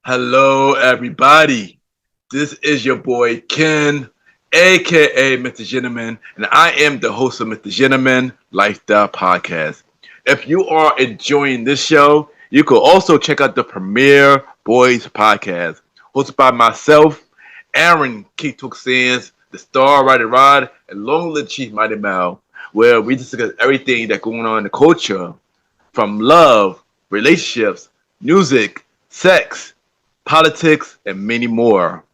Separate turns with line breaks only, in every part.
Hello, everybody. This is your boy Ken, aka Mr. Gentleman, and I am the host of Mr. Gentleman Lifestyle Podcast. If you are enjoying this show, you can also check out the Premier Boys Podcast, hosted by myself, Aaron Keetook Sands, the Star Rider Rod, and Long Live Chief Mighty Mal, where we discuss everything that's going on in the culture, from love, relationships, music, sex, politics, and many more.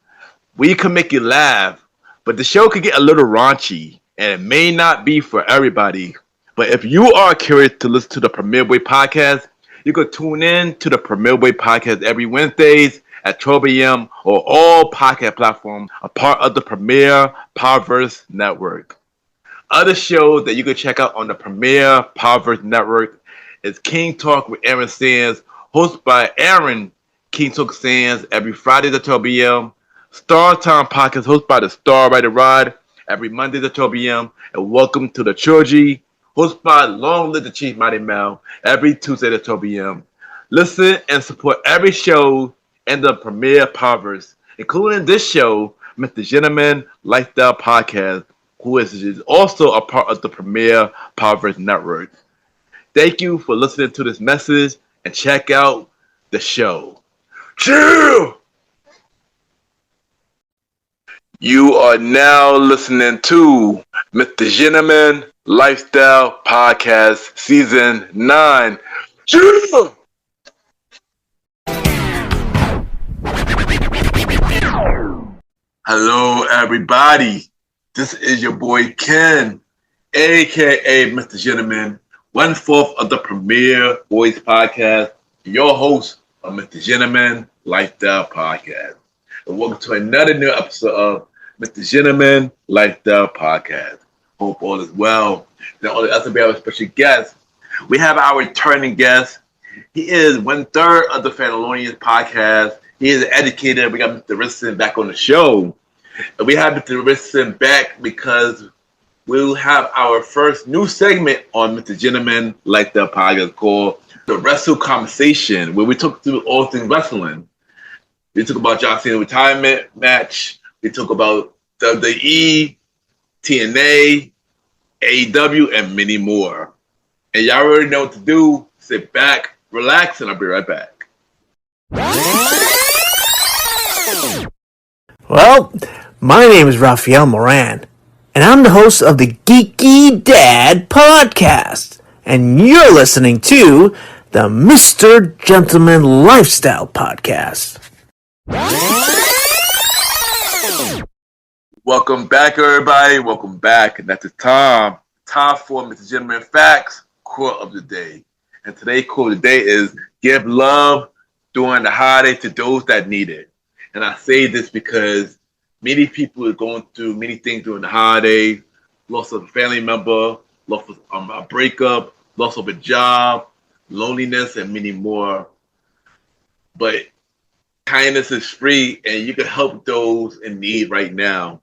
We can make you laugh, but the show could get a little raunchy, and it may not be for everybody. But if you are curious to listen to the Premier Way podcast, you can tune in to the Premier Way podcast every Wednesdays at 12 a.m. or all podcast platforms, a part of the Premier Powerverse Network. Other shows that you can check out on the Premier Powerverse Network is King Talk with Aaron Sands, hosted by Aaron King Talk Sands every Friday at 12 p.m. Star Time Podcast hosted by the Star Rider Rod every Monday at 12 p.m. And Welcome to the Trilogy hosted by Long Live the Chief Mighty Mal every Tuesday at 12 p.m. Listen and support every show in the Premier Powerverse, including this show, Mr. Gentleman Lifestyle Podcast, who is also a part of the Premier Powerverse Network. Thank you for listening to this message and check out the show. Chill! You are now listening to Mr. Gentleman Lifestyle Podcast Season 9. Chill! Hello, everybody. This is your boy Ken, aka Mr. Gentleman, 1/4 of the Premier Boys Podcast, your host of Mr. Gentleman Lifestyle Podcast. And welcome to another new episode of Mr. Gentleman Lifestyle Podcast. Hope all is well. Not only us, we have a special guest. We have our returning guest. He is 1/3 of the Fandalorians podcast. He is an educator. We got Mr. Richardson back on the show. And we have Mr. Richardson back because we'll have our first new segment on Mr. Gentleman Lifestyle Podcast called the Wrestle Conversation, where we talk through all things wrestling. We talk about John Cena retirement match. We talk about WWE, TNA, AEW, and many more. And y'all already know what to do. Sit back, relax, and I'll be right back.
Well, my name is Rafael Moran, and I'm the host of the Geeky Dad Podcast. And you're listening to the Mr. Gentleman Lifestyle Podcast.
Welcome back, everybody. Welcome back. And that's the time. Time for Mr. Gentleman Facts, quote of the day. And today's quote of the day is, give love during the holiday to those that need it. And I say this because many people are going through many things during the holiday, loss of a family member, loss of a breakup, loss of a job, loneliness, and many more. But kindness is free, and you can help those in need right now.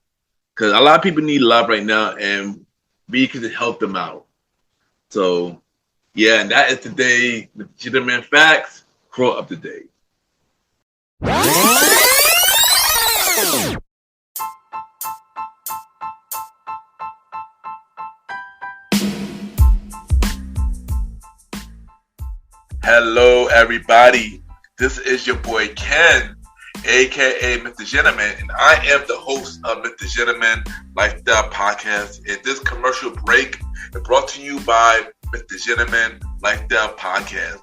Because a lot of people need love right now, and we can help them out. So, yeah, and that is today, the Gentleman Facts, quote of the day. Hello, everybody. This is your boy Ken, aka Mr. Gentleman, and I am the host of Mr. Gentleman Lifestyle Podcast. And this commercial break is brought to you by Mr. Gentleman Lifestyle Podcast.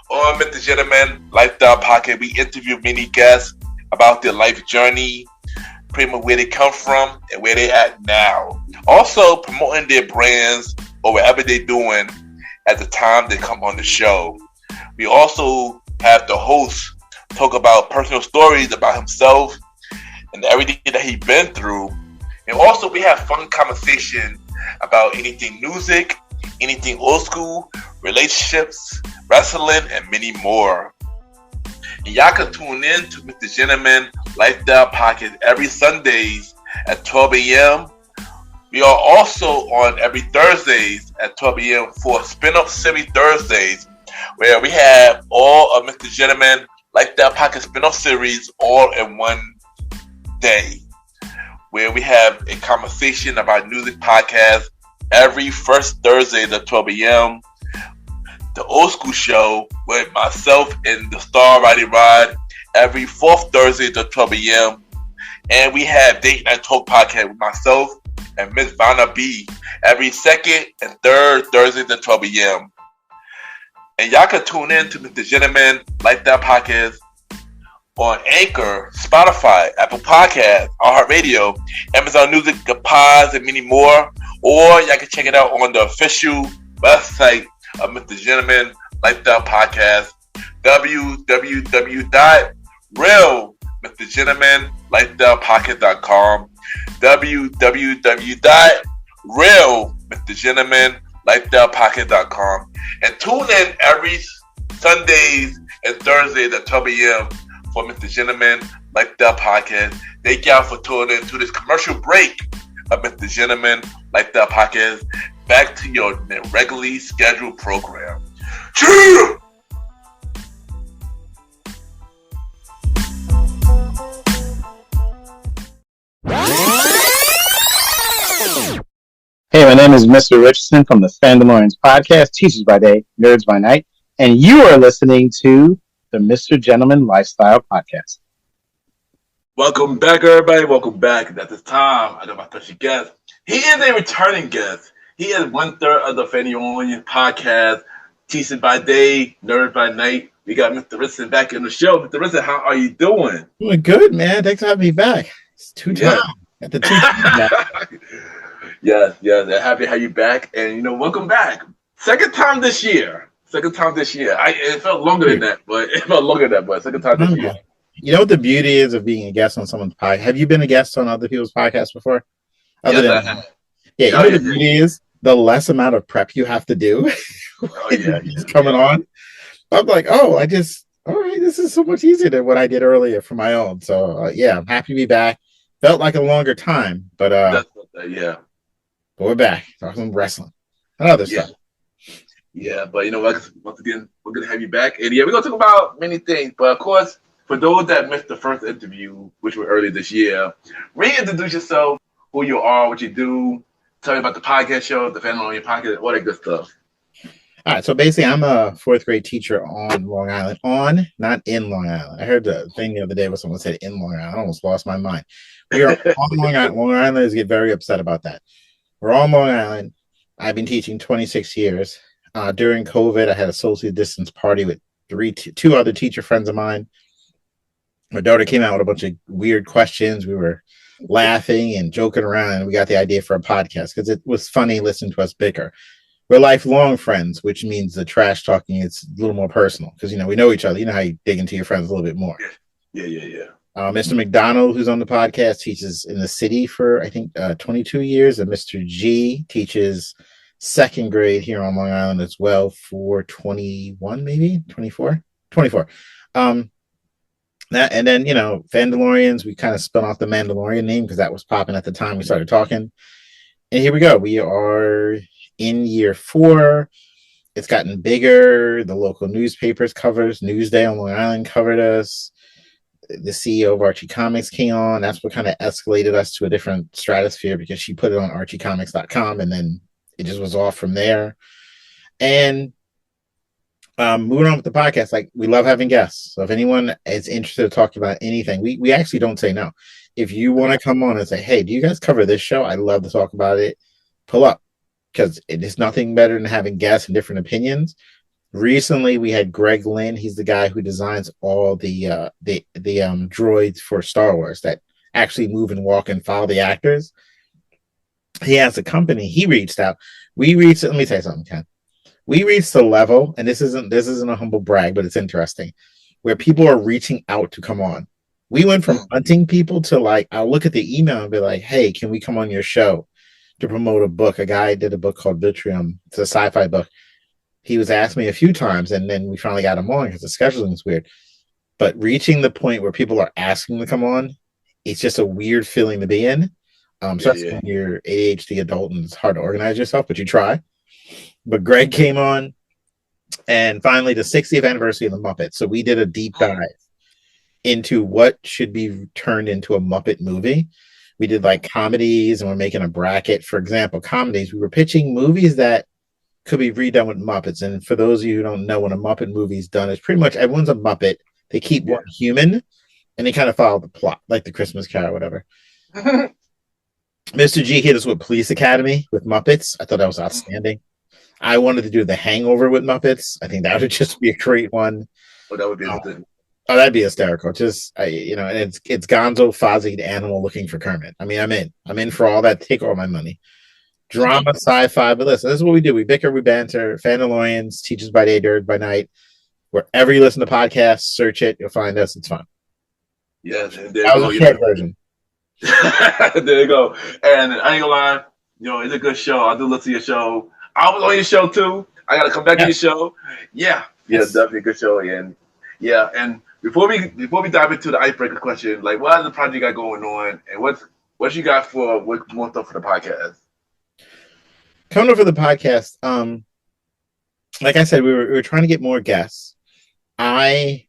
On Mr. Gentleman Lifestyle Podcast, we interview many guests about their life journey, pretty much where they come from and where they're at now. Also promoting their brands or whatever they're doing at the time they come on the show. We also have the host talk about personal stories about himself and everything that he's been through. And also we have fun conversation about anything music, anything old school, relationships, wrestling, and many more. And y'all can tune in to Mr. Gentleman Lifestyle Podcast every Sundays at 12 a.m. We are also on every Thursdays at 12 a.m. for Spin-Up Series Thursdays, where we have all of Mr. Gentleman Like That Podcast spin-off series all in one day, where we have a conversation about music podcast every first Thursday at 12 a.m. The Old School Show with myself and the Star Roddy Rod every fourth Thursday at 12 a.m. And we have Date Night Talk podcast with myself and Miss Vanna B every second and third Thursday at 12 a.m. And y'all can tune in to Mr. Gentleman Like That Podcast on Anchor, Spotify, Apple Podcasts, iHeartRadio, Amazon Music, The Pods, and many more. Or y'all can check it out on the official website of Mr. Gentleman Like That Podcast, www.realmrgentlemanlikethatpodcast.com, www.realmrgentlemanlikethatpodcast.com, and tune in every Sundays and Thursdays at 12 a.m. for Mr. Gentleman Like That Podcast. Thank y'all for tuning in to this commercial break of Mr. Gentleman Like That Podcast. Back to your regularly scheduled program. Cheer!
Hey, my name is Mr. Richardson from the Fandalorians podcast, Teachers by Day, Nerds by Night, and you are listening to the Mr. Gentleman Lifestyle Podcast.
Welcome back, everybody. Welcome back. At this time, I got my special guest. He is a returning guest. He is 1/3 of the Fandalorians podcast, Teachers by Day, Nerds by Night. We got Mr. Richardson back in the show. Mr. Richardson, how are you doing?
Doing good, man. Thanks for having me back. It's 2 times. At the 2 times.
Yes. I'm happy to have you back. And, welcome back. Second time this year. It felt longer than that, but second time this year.
You know what the beauty is of being a guest on someone's podcast? Have you been a guest on other people's podcasts before?
I have.
Yeah, the beauty is the less amount of prep you have to do. He's coming on. I'm like, all right, this is so much easier than what I did earlier for my own. So, I'm happy to be back. Felt like a longer time, but but we're back. Talking wrestling and other stuff.
Yeah, but once again, we're going to have you back. And we're going to talk about many things. But of course, for those that missed the first interview, which was earlier this year, reintroduce yourself, who you are, what you do, tell me about the podcast show, the Fandalorian podcast, all that good stuff.
All right, so basically, I'm a 4th grade teacher on Long Island. Not in Long Island. I heard the thing the other day where someone said in Long Island. I almost lost my mind. We are on Long Island. Long Islanders get very upset about that. We're on Long Island. I've been teaching 26 years. During COVID, I had a social distance party with 2 other teacher friends of mine. My daughter came out with a bunch of weird questions. We were laughing and joking around, and we got the idea for a podcast because it was funny listening to us bicker. We're lifelong friends, which means the trash talking is a little more personal because, we know each other. You know how you dig into your friends a little bit more.
Yeah.
Mr. McDonald, who's on the podcast, teaches in the city for, I think, 22 years. And Mr. G teaches 2nd grade here on Long Island as well for 21, maybe 24. And then, Fandalorians, we kind of spun off the Mandalorian name because that was popping at the time we started talking. And here we go. We are in year 4. It's gotten bigger. The local newspapers covers. Newsday on Long Island covered us. The CEO of Archie Comics came on. That's what kind of escalated us to a different stratosphere because she put it on archiecomics.com and then it just was off from there. And moving on with the podcast, like we love having guests. So if anyone is interested in talking about anything, we actually don't say no. If you want to come on and say, hey, do you guys cover this show? I'd love to talk about it. Pull up because it is nothing better than having guests and different opinions. Recently, we had Greg Lynn. He's the guy who designs all the droids for Star Wars that actually move and walk and follow the actors. He has a company. He reached out. Let me tell you something, Ken. We reached the level, and this isn't a humble brag, but it's interesting, where people are reaching out to come on. We went from hunting people to I'll look at the email and be like, hey, can we come on your show to promote a book? A guy did a book called Vitrium. It's a sci-fi book. He was asked me a few times, and then we finally got him on because the scheduling is weird. But reaching the point where people are asking to come on, it's just a weird feeling to be in. Especially when you're ADHD adult and it's hard to organize yourself, but you try. But Greg came on, and finally the 60th anniversary of the Muppets. So we did a deep dive into what should be turned into a Muppet movie. We did like comedies, and we're making a bracket. For example, comedies. We were pitching movies that could be redone with Muppets. And for those of you who don't know, when a Muppet movie is done, it's pretty much everyone's a Muppet. They keep one human, and they kind of follow the plot, like the Christmas Carol, or whatever. Mr. G hit us with Police Academy with Muppets. I thought that was outstanding. I wanted to do The Hangover with Muppets. I think that would just be a great one.
Oh, that would be good.
Oh, that'd be hysterical. Just and it's Gonzo, Fozzie, the animal looking for Kermit. I mean, I'm in for all that. Take all my money. Drama, sci-fi, but listen, this is what we do. We bicker, we banter. Fandalorians, Teachers by Day, Dirt by Night. Wherever you listen to podcasts, search it. You'll find us. It's fun.
Yes,
that was a short version.
There you go. And I ain't gonna lie, it's a good show. I do listen to your show. I was on your show too. I gotta come back to your show. Yeah, definitely a good show. And before we dive into the icebreaker question, like what other project you got going on, and what you got for what more stuff for the podcast?
Coming up for the podcast, like I said, we were trying to get more guests. I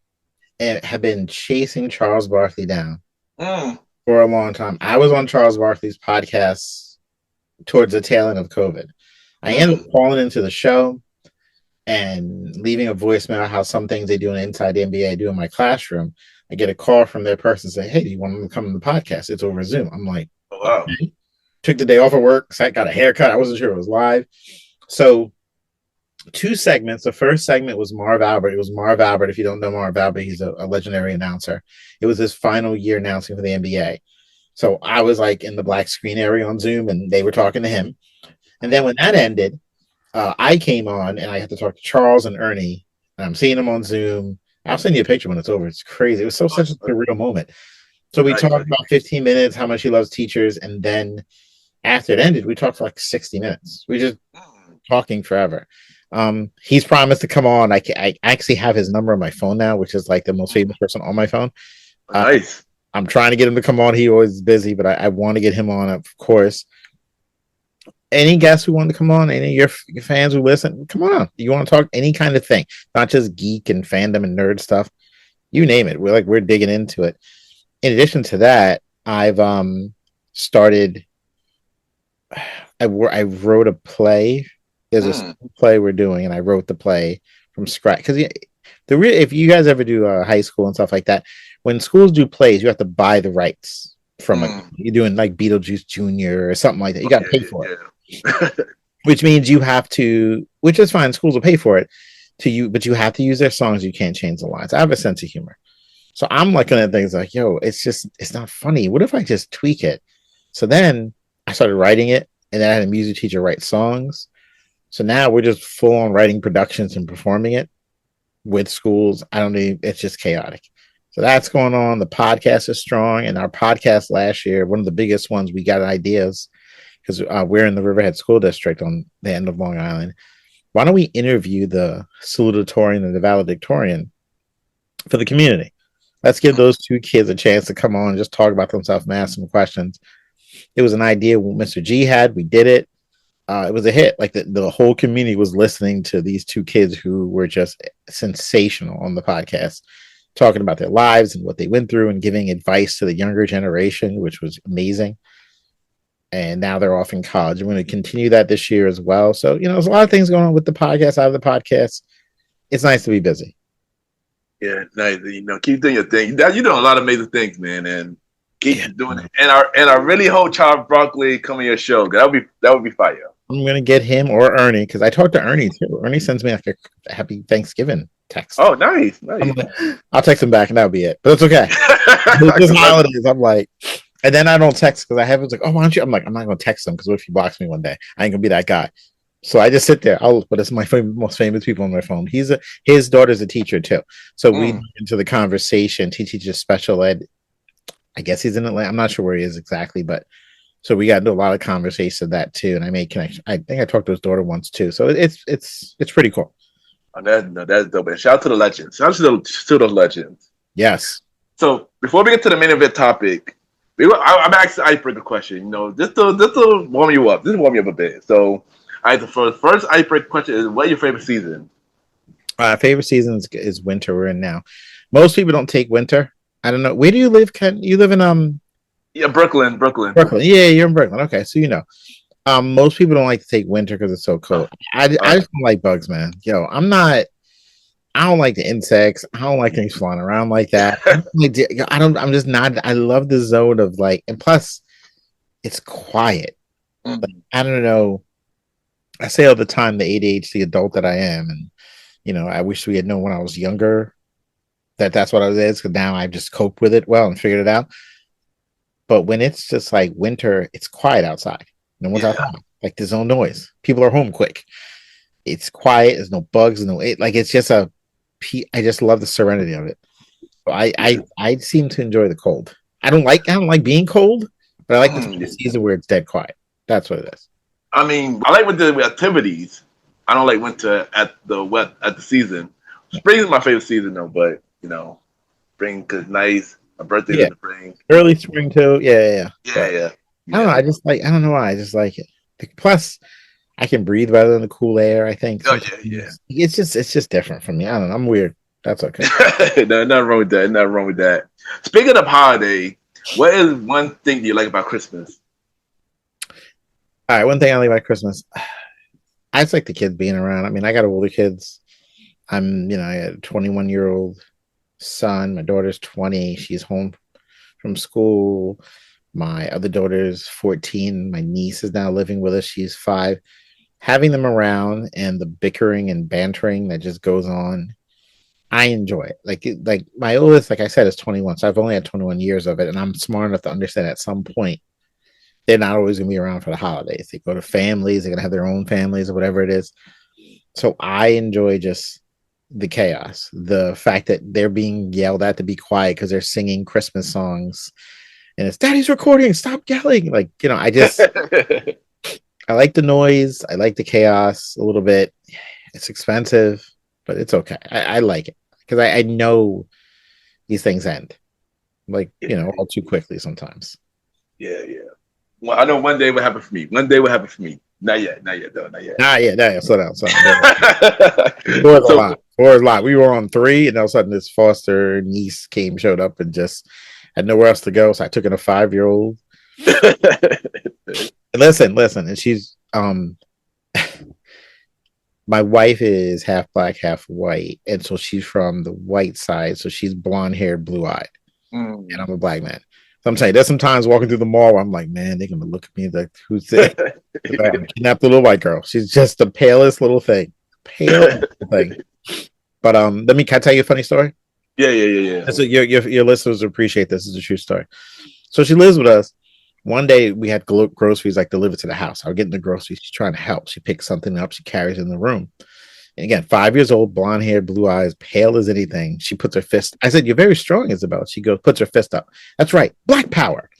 have been chasing Charles Barkley down for a long time. I was on Charles Barkley's podcast towards the tail end of COVID. I ended up calling into the show and leaving a voicemail how some things they do inside the NBA I do in my classroom. I get a call from their person say, "Hey, do you want them to come on the podcast? It's over Zoom." I'm like,
"Oh, wow."
Okay. Took the day off of work. So I got a haircut. I wasn't sure it was live. So 2 segments. The first segment was Marv Albert. It was Marv Albert. If you don't know Marv Albert, he's a legendary announcer. It was his final year announcing for the NBA. So I was like in the black screen area on Zoom, and they were talking to him. And then when that ended, I came on, and I had to talk to Charles and Ernie. And I'm seeing them on Zoom. I'll send you a picture when it's over. It's crazy. It was such a real moment. So we talked about 15 minutes, how much he loves teachers, and then after it ended, we talked for like 60 minutes. We just talking forever. He's promised to come on. I actually have his number on my phone now, which is like the most famous person on my phone.
Nice.
I'm trying to get him to come on. He always is busy, but I want to get him on, of course. Any guests who want to come on, any of your fans who listen, come on. You want to talk any kind of thing, not just geek and fandom and nerd stuff. You name it. We're digging into it. In addition to that, I've started. I wrote a play. There's a play we're doing, and I wrote the play from scratch. Because if you guys ever do high school and stuff like that, when schools do plays, you have to buy the rights from you're doing like Beetlejuice Jr. or something like that. You got to pay for it, which means you have to. Which is fine. Schools will pay for it but you have to use their songs. You can't change the lines. I have a sense of humor, so I'm looking at things like, it's not funny. What if I just tweak it? So then I started writing it, and then I had a music teacher write songs. So now we're just full on writing productions and performing it with schools. It's just chaotic. So that's going on. The podcast is strong. And our podcast last year, one of the biggest ones, we got ideas because we're in the Riverhead School District on the end of Long Island. Why don't we interview the salutatorian and the valedictorian for the community? Let's give those 2 kids a chance to come on and just talk about themselves and ask some questions. It was an idea Mr. G had. We did it. It was a hit. Like the whole community was listening to these 2 kids who were just sensational on the podcast, talking about their lives and what they went through and giving advice to the younger generation, which was amazing. And now they're off in college. I'm going to continue that this year as well. So, there's a lot of things going on with the podcast, out of the podcast. It's nice to be busy.
Yeah, nice. Keep doing your thing. You're doing a lot of amazing things, man, and keep doing it. And I really hope Charles Barkley come on your show. That would be fire.
I'm gonna get him or Ernie because I talked to Ernie too. Ernie sends me like a happy Thanksgiving text.
Oh, nice.
I'll text him back and that'll be it. But it's okay. This holidays, I'm like, and then I don't text because I have it's like, oh, why don't you? I'm like, I'm not gonna text him because what if he blocks me one day? I ain't gonna be that guy. So I just sit there. But it's my most famous people on my phone. His daughter's a teacher too. So we into the conversation. He teaches special ed. I guess he's in Atlanta. I'm not sure where he is exactly, but. So we got into a lot of conversation of that too, and I made connection. I think I talked to his daughter once too. So it's pretty cool.
Oh, that's dope. And shout out to the legends. Shout out to the legends.
Yes.
So before we get to the main event topic, I'm asking the icebreaker question. Just to warm you up. Just warm you up a bit. So, the first icebreaker question is: what is your favorite season?
Favorite season is winter. We're in now. Most people don't take winter. I don't know. Where do you live, Ken? You live in
Yeah, Brooklyn, Brooklyn.
Brooklyn. Yeah, you're in Brooklyn. Okay, so you know. Most people don't like to take winter because it's so cold. I
Okay.
just don't like bugs, man. Yo, I'm not. I don't like the insects. I don't like things flying around like that. I don't. I'm just not. I love the zone of like, and plus, it's quiet. Like,
Mhm.
I don't know. I say all the time the ADHD adult that I am, and I wish we had known when I was younger that that's what I was. Because now I've just coped with it well and figured it out. But when it's just like winter, it's quiet outside. No one's
Yeah.
outside. Like there's no noise. People are home quick. It's quiet. There's no bugs. Like it's just a. I just love the serenity of it. So I seem to enjoy the cold. I don't like being cold, but I like the time
Yeah.
of season where it's dead quiet. That's what it is.
I mean, I like winter activities. I don't like winter at the season. Spring is my favorite season though, but spring is nice. My birthday's
Yeah,
in the spring.
early spring too. Yeah.
Yeah,
But
yeah,
I don't know.
yeah.
I don't know why. I just like it. Plus, I can breathe better than the cool air. I think
Oh yeah,
sometimes it's just different for me. I don't know. I'm weird. That's okay.
yeah. No, nothing wrong with that. Nothing wrong with that. Speaking of holiday, what is one thing you like about Christmas?
All right. One thing I like about Christmas, I just like the kids being around. I mean, I got older kids. I got a 21-year-old son. My daughter's 20. She's home from school. My other daughter's 14. My niece is now living with us. She's 5. Having them around and the bickering and bantering that just goes on, I enjoy it. Like my oldest, like I said, is 21. So I've only had 21 years of it, and I'm smart enough to understand at some point they're not always going to be around for the holidays. They go to families. They're going to have their own families or whatever it is. So I enjoy just the chaos, the fact that they're being yelled at to be quiet because they're singing Christmas songs and it's daddy's recording, stop yelling. I like the noise. I like the chaos a little bit. It's expensive, but it's okay. I like it because I know these things end all too quickly sometimes.
Yeah, yeah. Well, I know one day will happen for me. One day will happen for me. Not yet. Not yet, though. Not yet.
Yeah, slow down. There was a
So,
lot. There was a lot. We were on 3, and all of a sudden this foster niece showed up, and just had nowhere else to go. So I took in a 5-year-old. Listen, and she's my wife is half black, half white, and so she's from the white side. So she's blonde haired, blue eyed, and I'm a black man. So I'm saying there's sometimes walking through the mall where I'm like, man, they're gonna look at me like, who's this? I kidnapped the little white girl. She's just the palest little thing, pale thing. But can I tell you a funny story?
yeah.
So your listeners appreciate this. Is a true story. So she lives with us. One day we had groceries like delivered to the house. I was getting the groceries. She's trying to help. She picks something up. She carries it in the room. And again, 5 years old, blonde hair, blue eyes, pale as anything. She puts her fist. I said, "You're very strong, Isabel." She goes, puts her fist up. That's right, black power.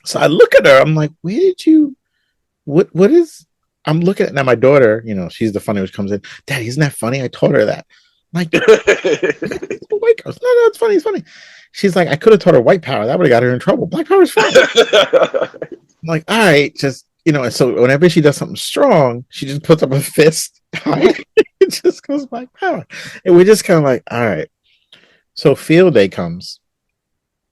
So I look at her. I'm like, "Where did you? What is?" I'm looking at now. My daughter, she's the funny one who comes in. Daddy, isn't that funny? I taught her that. I'm like, white girls. No, it's funny. It's funny. She's like, I could have taught her white power. That would have got her in trouble. Black power is fine. I'm like, all right, just and so whenever she does something strong, she just puts up a fist. It just goes black power. And we're just kind of like, all right. So field day comes.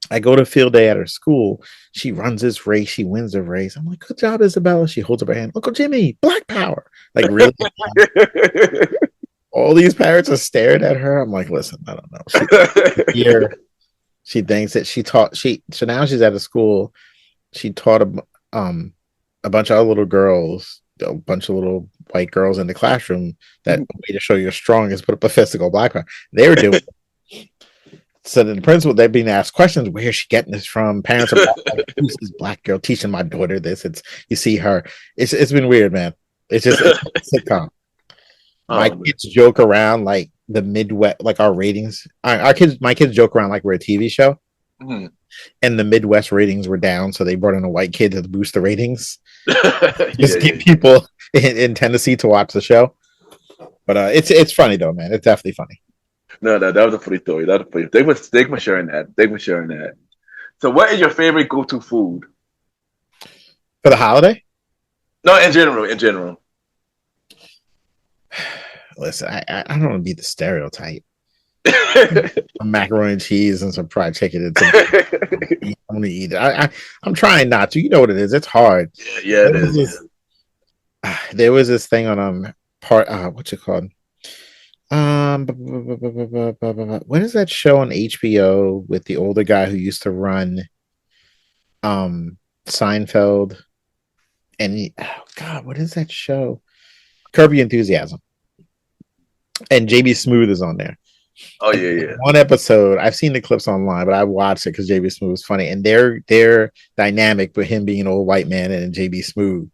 I go to field day at her school. She runs this race. She wins the race. I'm like, good job, Isabella. She holds up her hand. Uncle Jimmy, black power. Like, really? All these parents are staring at her. I'm like, listen, I don't know. She thinks that so now she's at a school. She taught a bunch of other little girls, a bunch of little white girls in the classroom that way to show you're strong is put up a fist to go black power. They were doing it. So the principal, they're being asked questions. Where is she getting this from? Parents are like, who's this black girl teaching my daughter this? You see her. It's been weird, man. It's a sitcom. My kids joke around like the Midwest, like our ratings. My kids joke around like we're a TV show, and the Midwest ratings were down, so they brought in a white kid to boost the ratings. Just get people in Tennessee to watch the show. But it's funny though, man. It's definitely funny.
No, that was a funny story. That was funny. Thank for sharing that. Thank for sharing that. So, what is your favorite go-to food
For the holiday?
No, in general. In general.
Listen, I don't want to be the stereotype, Some macaroni and cheese and some fried chicken. I'm gonna eat it. I'm trying not to. You know what it is. It's hard.
Yeah, it is.
There was this thing on what's it called? What is that show on HBO with the older guy who used to run Seinfeld? And God, what is that show? Curb Your Enthusiasm. And JB Smooth is on there.
Oh yeah.
One episode, I've seen the clips online, but I watched it because JB Smooth was funny, and their dynamic with him being an old white man and JB Smooth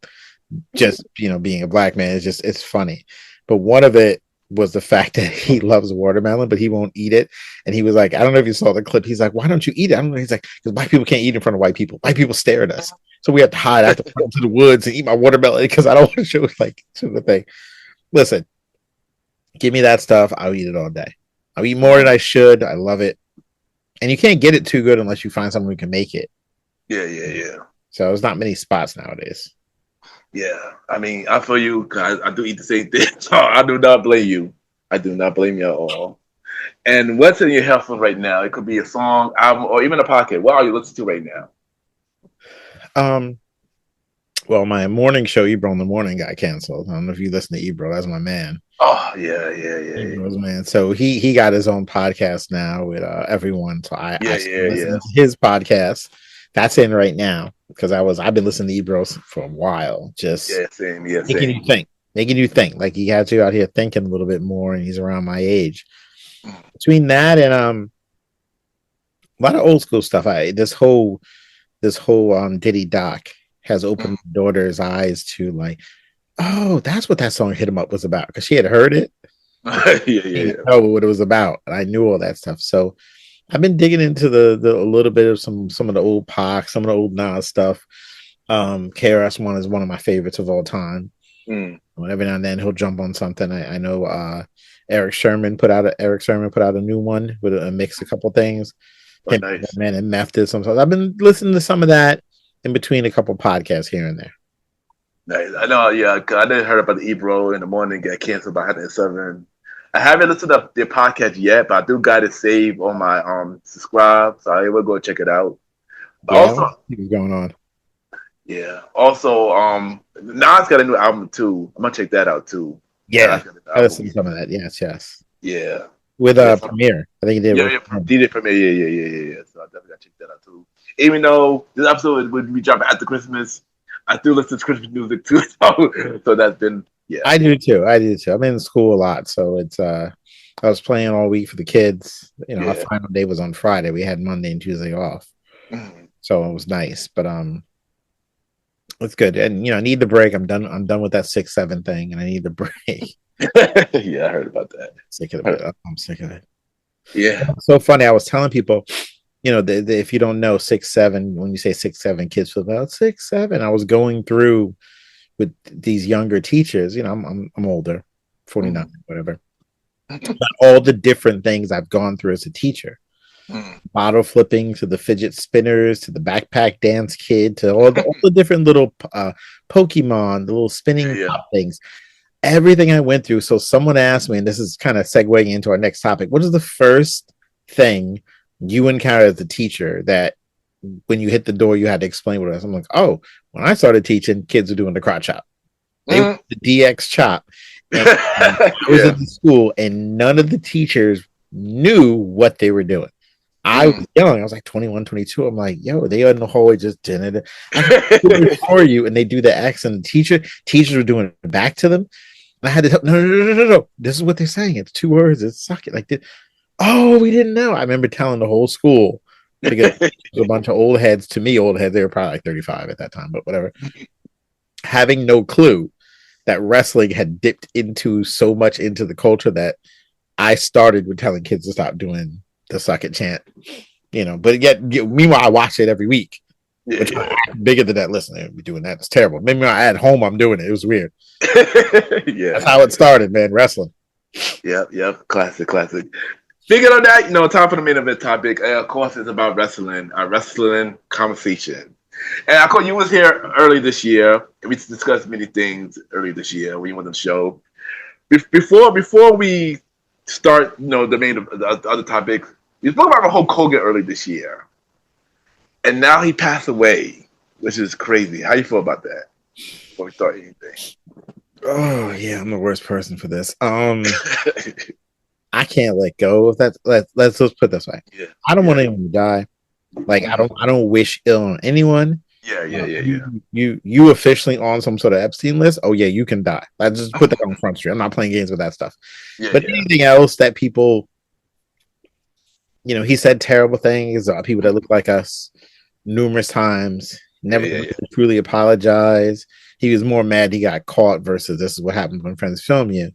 just being a black man is just, it's funny. But one of it was the fact that he loves watermelon, but he won't eat it. And he was like, I don't know if you saw the clip. He's like, why don't you eat it? I don't know. He's like, because black people can't eat in front of white people. White people stare at us, so we have to hide. I have to put into the woods and eat my watermelon because I don't want to show the thing. Listen, give me that stuff. I'll eat it all day. I'll eat more than I should. I love it. And you can't get it too good unless you find someone who can make it.
Yeah.
So there's not many spots nowadays.
Yeah. I mean, I feel you. I do eat the same thing. So I do not blame you. I do not blame you at all. And what's in your headphones right now? It could be a song, album, or even a podcast. What are you listening to right now?
Well, my morning show, Ebro in the Morning, got canceled. I don't know if you listen to Ebro. That's my man.
Oh, yeah.
Ebro's man. So he got his own podcast now with everyone. So I listen to his podcast. That's in right now because I've been listening to Ebro for a while. Just
same.
Making you think. Like he has you out here thinking a little bit more, and he's around my age. Between that and a lot of old school stuff. This whole Diddy Doc has opened my daughter's eyes to like, oh, that's what that song "Hit 'Em Up" was about, because she had heard it.
Yeah.
Know what it was about, and I knew all that stuff. So I've been digging into the a little bit of some of the old Pac, some of the old Nas stuff. KRS-One is one of my favorites of all time. Every now and then he'll jump on something. I know Eric Sherman put out a new one with a mix, a couple things.
Oh, nice.
Man, and Meth did some. I've been listening to some of that in between a couple podcasts here and there.
Nice. I know. Yeah, I didn't heard about the Ebro in the Morning get canceled by 107. I haven't listened to their podcast yet, but I do got it saved on my subscribe, so I will go check it out.
Yeah, also, what's going on?
Yeah. Also, Nas got a new album too. I'm gonna check that out too.
Yeah, I listened to some of that. Yes.
Yeah.
With Premiere, I think he did.
Yeah, did it Premiere. Yeah. So I definitely gotta check that out too. Even though this episode would be dropping after Christmas, I do listen to Christmas music too. So that's been
I do too. I'm in school a lot, so it's I was playing all week for the kids. Our final day was on Friday. We had Monday and Tuesday off, so it was nice. But it's good, and I need the break. I'm done with that 6-7 thing, and I need the break.
Yeah, I heard about that.
I'm sick of it.
Yeah,
it's so funny. I was telling people, if you don't know 6-7, when you say 6-7, kids feel about 6-7. I was going through with these younger teachers. I'm older, 49, whatever. But all the different things I've gone through as a teacher. Bottle flipping to the fidget spinners to the backpack dance kid to all the different little Pokemon, the little spinning pop things. Everything I went through. So someone asked me, and this is kind of segueing into our next topic, what is the first thing you encountered as a teacher that when you hit the door you had to explain what it was? I'm like, oh, when I started teaching, kids were doing the crotch chop. They were the DX chop. And I was in the school, and none of the teachers knew what they were doing. I was young. I was like 21, 22. I'm like, yo, they are in the hallway just doing it for you, and they do the accent. Teachers were doing it back to them. And I had to tell, no. This is what they're saying. It's 2 words. It's suck it. Like this. Oh, we didn't know. I remember telling the whole school, because a bunch of old heads. To me, old heads. They were probably like 35 at that time, but whatever. Having no clue that wrestling had dipped into so much into the culture that I started with telling kids to stop doing the suck it chant, but yet meanwhile I watch it every week, which I'm bigger than that. Listen, I'd be doing that. It's terrible. Maybe at home I'm doing it. It was weird. That's how it started, man. Wrestling.
Yep. Classic. Speaking of that, time for the main event topic. Of course, it's about wrestling. A wrestling conversation. And of course, you was here early this year. We discussed many things early this year when you went on the show. Before we start, the other topics. We spoke about Hulk Hogan early this year, and now he passed away, which is crazy. How you feel about that? Before we start anything.
Oh yeah, I'm the worst person for this. I can't let go of that. Let's put it this way.
Yeah.
I don't want anyone to die. Like I don't wish ill on anyone.
Yeah.
You officially on some sort of Epstein list? Oh yeah, you can die. I just put that on Front Street. I'm not playing games with that stuff. But anything else that people, he said terrible things about people that look like us numerous times. Never truly apologize. He was more mad he got caught versus this is what happens when friends film you.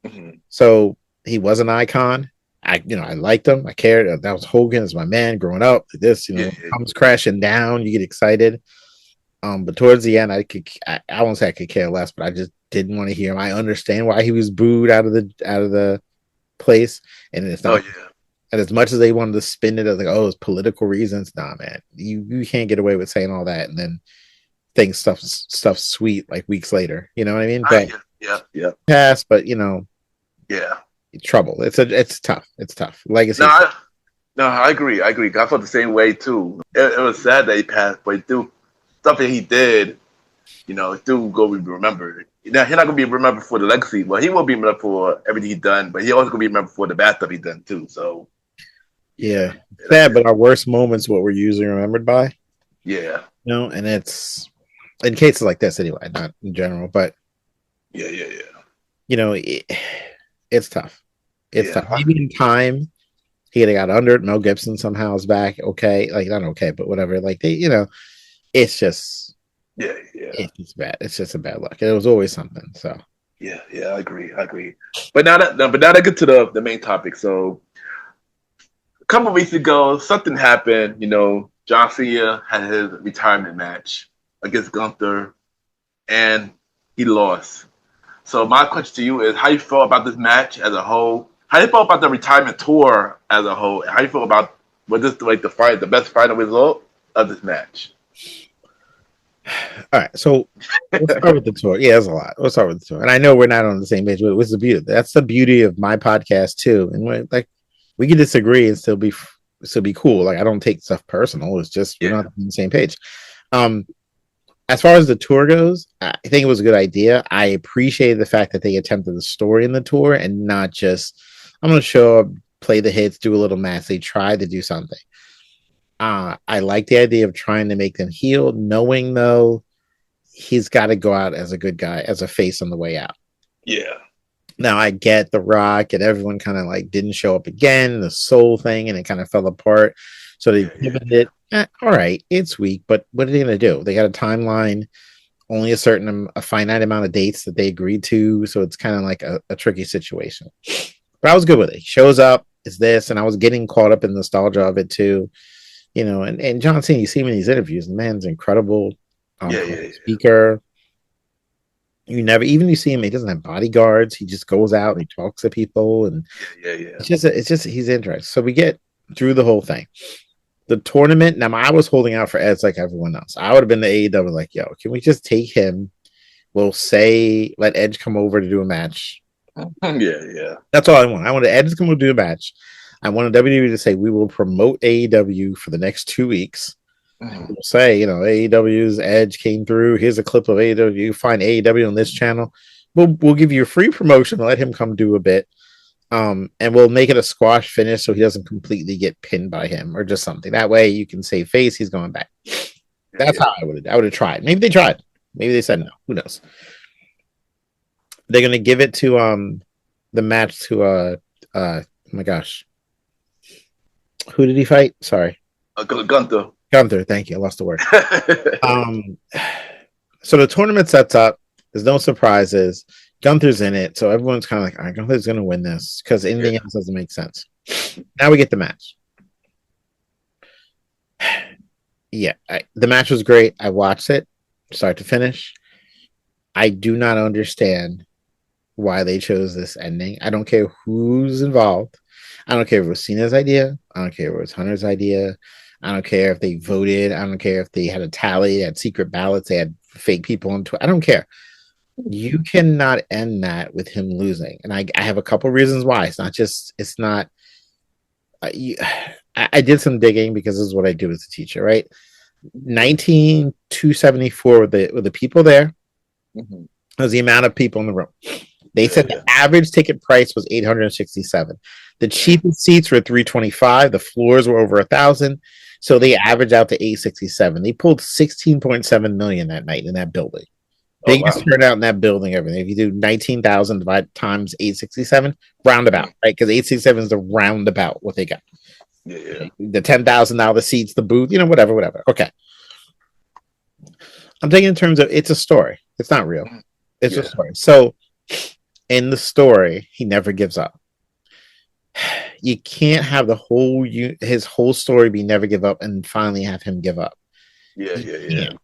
Mm-hmm.
So he was an icon. I liked him. I cared. That was Hogan as my man growing up. This, comes crashing down. You get excited. But towards the end, I won't say I could care less, but I just didn't want to hear him. I understand why he was booed out of the place, and it's not. And as much as they wanted to spin it as like, it's political reasons, nah, man, you can't get away with saying all that and then think stuff sweet like weeks later. You know what I mean? But pass, but trouble. It's tough. It's tough. Legacy.
No, I agree. I felt the same way too. It was sad that he passed, but stuff that he did, still go be remembered. He's not gonna be remembered for the legacy. Well, he will be remembered for everything he done, but he also gonna be remembered for the bad stuff he done too. So
yeah, sad. But our worst moments, what we're usually remembered by.
Yeah.
And it's in cases like this anyway, not in general, but
yeah.
It's tough. It's tough. Maybe in time he got under it. Mel Gibson somehow is back. Okay, like not okay, but whatever. Like they, it's just it's just bad. It's just a bad luck. It was always something. So
yeah, I agree. But now to get to the main topic. So a couple of weeks ago, something happened. John Cena had his retirement match against Gunther, and he lost. So my question to you is, how you feel about this match as a whole? How you feel about the retirement tour as a whole? How you feel about was this like the best final result of this match?
All right, so let's start with the tour. Yeah, there's a lot. Let's start with the tour. And I know we're not on the same page, but what's the beauty? That's the beauty of my podcast too. And we can disagree and still be cool. Like I don't take stuff personal. It's just we're not on the same page. As far as the tour goes, I think it was a good idea. I appreciate the fact that they attempted the story in the tour and not just I'm going to show up, play the hits, do a little match. They tried to do something. I like the idea of trying to make them heal, knowing though he's got to go out as a good guy, as a face on the way out.
Yeah.
Now I get The Rock and everyone kind of like didn't show up again, the soul thing, and it kind of fell apart. So they pivoted it. All right, it's weak, but what are they going to do? They got a timeline, only a finite amount of dates that they agreed to. So it's kind of like a tricky situation. But I was good with it. He shows up, is this, and I was getting caught up in the nostalgia of it too. And John Cena, you see him in these interviews, the man's incredible speaker. You see him, he doesn't have bodyguards. He just goes out and he talks to people, and it's just he's interesting. So we get through the whole thing. The tournament. Now I was holding out for Edge like everyone else. I would have been the AEW like, yo, can we just take him? We'll say let Edge come over to do a match.
Yeah.
That's all I want. I wanted Edge to come over to do a match. I wanted WWE to say we will promote AEW for the next 2 weeks. We'll say, AEW's Edge came through. Here's a clip of AEW. You find AEW on this channel. We'll give you a free promotion. Let him come do a bit. And we'll make it a squash finish so he doesn't completely get pinned by him or just something. That way you can save face. He's going back. That's how I would have tried. Maybe they tried. Maybe they said no. Who knows? They're going to give it to the match to oh my gosh. Who did he fight? Sorry.
Gunther.
Gunther, thank you. I lost the word. So the tournament sets up. There's no surprises. Gunther's in it, so everyone's kind of like, all right, Gunther's going to win this because anything else doesn't make sense. Now we get the match. The match was great. I watched it start to finish. I do not understand why they chose this ending. I don't care who's involved. I don't care if it was Cena's idea. I don't care if it was Hunter's idea. I don't care if they voted. I don't care if they had a tally, they had secret ballots, they had fake people on Twitter. I don't care. You cannot end that with him losing, and I have a couple reasons why. It's not. You, I did some digging because this is what I do as a teacher, right? 19274 with the people there
Mhm.
was the amount of people in the room. They
Yeah,
said
yeah.
the average ticket price was 867. The cheapest seats were 325. The floors were over 1,000. So they averaged out to 867. They pulled 16.7 million that night in that building.
Oh
Biggest
wow.
turnout in that building, everything. If you do 19,000 divided times 867, roundabout,
Mm.
right? Because 867 is the roundabout what they got.
Yeah, yeah.
The $10,000 the seats, the booth, whatever. Okay. I'm taking in terms of it's a story. It's not real.
Mhm.
It's a
Yeah.
story. So in the story, he never gives up. You can't have his whole story be never give up and finally have him give up.
Yeah,
You
yeah, yeah.
can't.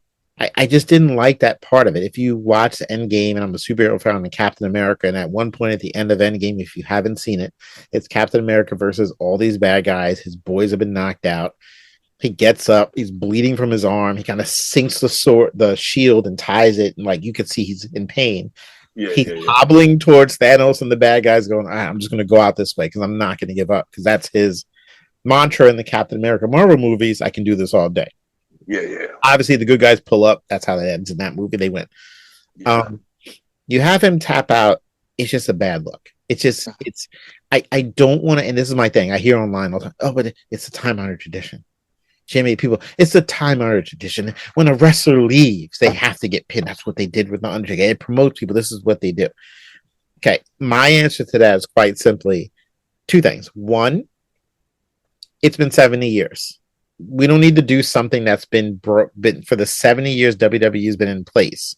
I just didn't like that part of it. If you watch Endgame, and I'm a superhero fan of Captain America, and at one point at the end of Endgame, if you haven't seen it, it's Captain America versus all these bad guys. His boys have been knocked out. He gets up, he's bleeding from his arm. He kind of sinks the shield, and ties it, and like you can see he's in pain.
Yeah,
He's
yeah, yeah.
hobbling towards Thanos and the bad guys, going, I'm just going to go out this way because I'm not going to give up, because that's his mantra in the Captain America Marvel movies. I can do this all day.
Yeah, yeah.
Obviously, the good guys pull up. That's how that ends in that movie. They win.
Yeah.
Um, you have him tap out. It's just a bad look. I don't want to, and this is my thing. I hear online all the time, oh, but it's a time honored tradition. Jimmy, people, it's a time honored tradition. When a wrestler leaves, they have to get pinned. That's what they did with the Undertaker. It promotes people. This is what they do. Okay, my answer to that is quite simply two things. One, it's been 70 years. We don't need to do something that's been for the 70 years WWE has been in place.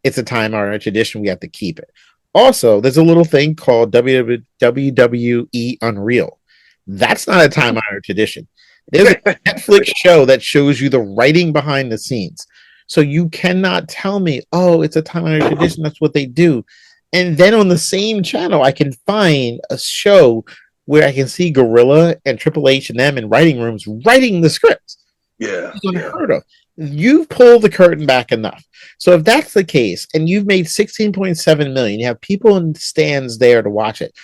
It's a time honored tradition. We have to keep it. Also, there's a little thing called WWE Unreal. That's not a time honored tradition. There's a Netflix show that shows you the writing behind the scenes. So you cannot tell me, oh, it's a time honored tradition. That's what they do. And then on the same channel, I can find a show where I can see Gorilla and Triple H and them in writing rooms writing the scripts.
Yeah,
It's
yeah.
unheard of. You've pulled the curtain back enough. So if that's the case, and you've made 16.7 million, you have people in stands there to watch it.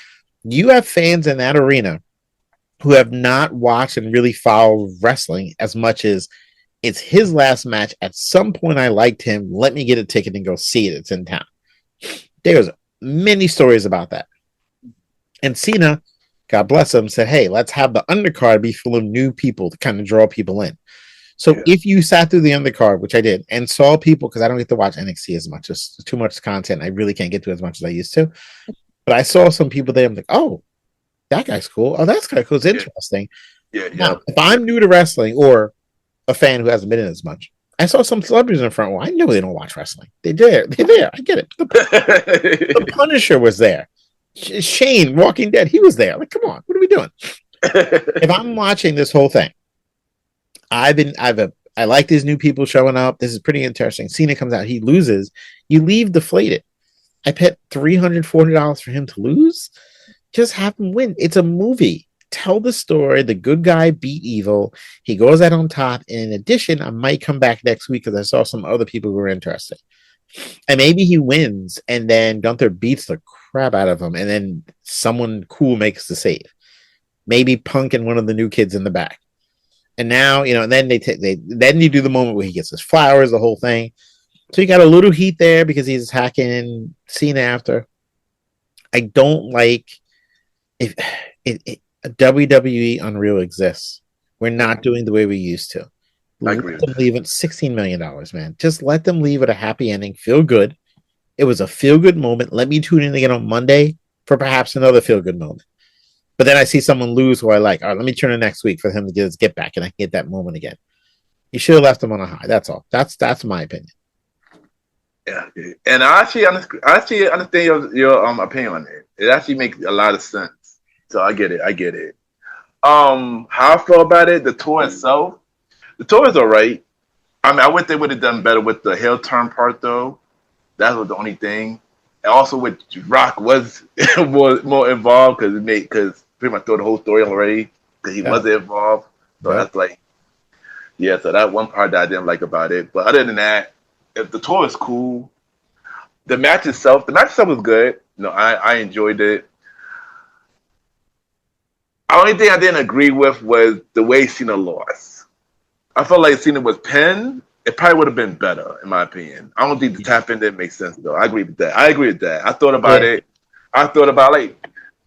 You have fans in that arena who have not watched and really followed wrestling as much as it's his last match. At some point, I liked him. Let me get a ticket and go see it. It's in town. There's many stories about that. And Cena, God bless him, said, hey, let's have the undercard be full of new people to kind of draw people in. So if you sat through the undercard, which I did, and saw people, because I don't get to watch NXT as much, it's too much content. I really can't get to as much as I used to. But I saw some people there. I'm like, oh, that guy's cool. Oh, that's kind of cool. It's interesting.
Yeah, yeah.
Now, if I'm new to wrestling or a fan who hasn't been in as much, I saw some celebrities in the front row. I know they don't watch wrestling. They're there. They're there. I get it. The Punisher was there. Shane, Walking Dead, he was there. Like, come on, what are we doing? If I'm watching this whole thing, I like these new people showing up. This is pretty interesting. Cena comes out, he loses. You leave deflated. I paid $300, $400 for him to lose. Just have him win. It's a movie. Tell the story. The good guy beat evil. He goes out on top. And in addition, I might come back next week because I saw some other people who were interested. And maybe he wins, and then Gunther beats the crap out of him, and then someone cool makes the save. Maybe Punk and one of the new kids in the back. And now, and then then you do the moment where he gets his flowers, the whole thing. So you got a little heat there because he's attacking Cena after. I don't like if WWE Unreal exists. We're not doing the way we used to. Let them leave it $16 million, man. Just let them leave it a happy ending. Feel good. It was a feel good moment. Let me tune in again on Monday for perhaps another feel good moment. But then I see someone lose who I like. All right, let me tune in next week for him to get his get back, and I can get that moment again. You should have left him on a high. That's all. That's my opinion.
Yeah, and I actually understand your opinion on it. It actually makes a lot of sense. So I get it. How I feel about it, the tour itself. The tour is all right. I mean, I wish they would have done better with the heel turn part, though. That was the only thing. And also, with Rock was more involved because pretty much throw the whole story already because he wasn't involved. So that's like, so that one part that I didn't like about it. But other than that, if the tour is cool, the match itself was good. I enjoyed it. The only thing I didn't agree with was the way Cena lost. I felt like Cena was pinned. It probably would have been better, in my opinion. I don't think the tap in didn't make sense, though. I agree with that. I thought about it. I thought about,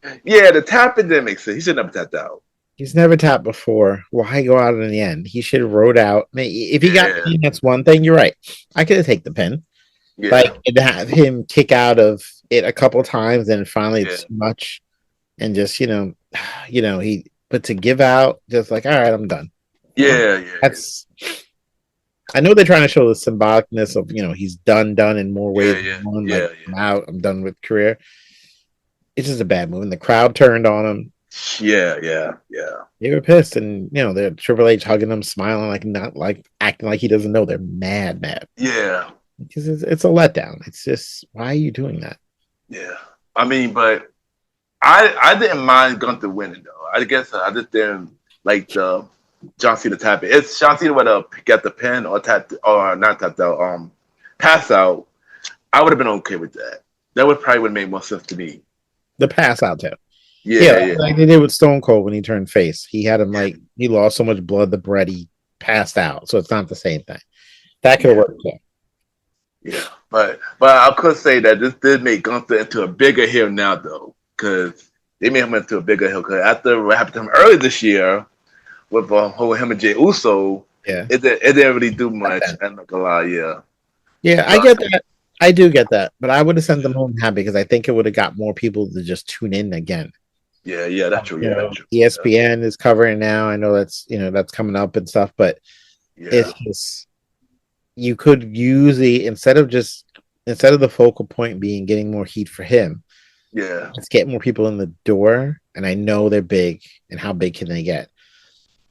the tap in didn't make sense. He should never tapped out.
He's never tapped before. Why go out in the end? He should have rode out. I mean, if he got pinned, that's one thing. You're right. I could have taken the pin.
Yeah.
Like, and have him kick out of it a couple times, and finally it's too much. And just, but to give out, just like, all right, I'm done.
Yeah.
I know they're trying to show the symbolicness of, he's done in more ways than one. I'm out, I'm done with career. It's just a bad move. And the crowd turned on him.
Yeah.
They were pissed, and they're Triple H hugging them, smiling, acting like he doesn't know. They're mad.
Yeah.
Because it's a letdown. It's just, why are you doing that?
Yeah. I mean, but I didn't mind Gunther winning, though. I guess I just didn't like the John Cena tap it. If John Cena would have got the pin or not tapped out, pass out, I would have been okay with that. That would have made more sense to me.
The pass out too.
Yeah.
Like they did with Stone Cold when he turned face. He had him he lost so much blood, the bread, he passed out. So it's not the same thing. That could have worked too.
Yeah, but I could say that this did make Gunther into a bigger heel now, though, because they made him into a bigger heel. Because after what happened to him earlier this year with him and Jey Uso, it didn't really do much. I'm not gonna lie,
yeah, I get that. I do get that, but I would have sent them home happy because I think it would have got more people to just tune in again.
Yeah, that's true.
That's true. ESPN is covering now. I know that's coming up and stuff, but it's just. You could use instead of the focal point being getting more heat for him.
Yeah.
Let's get more people in the door. And I know they're big, and how big can they get?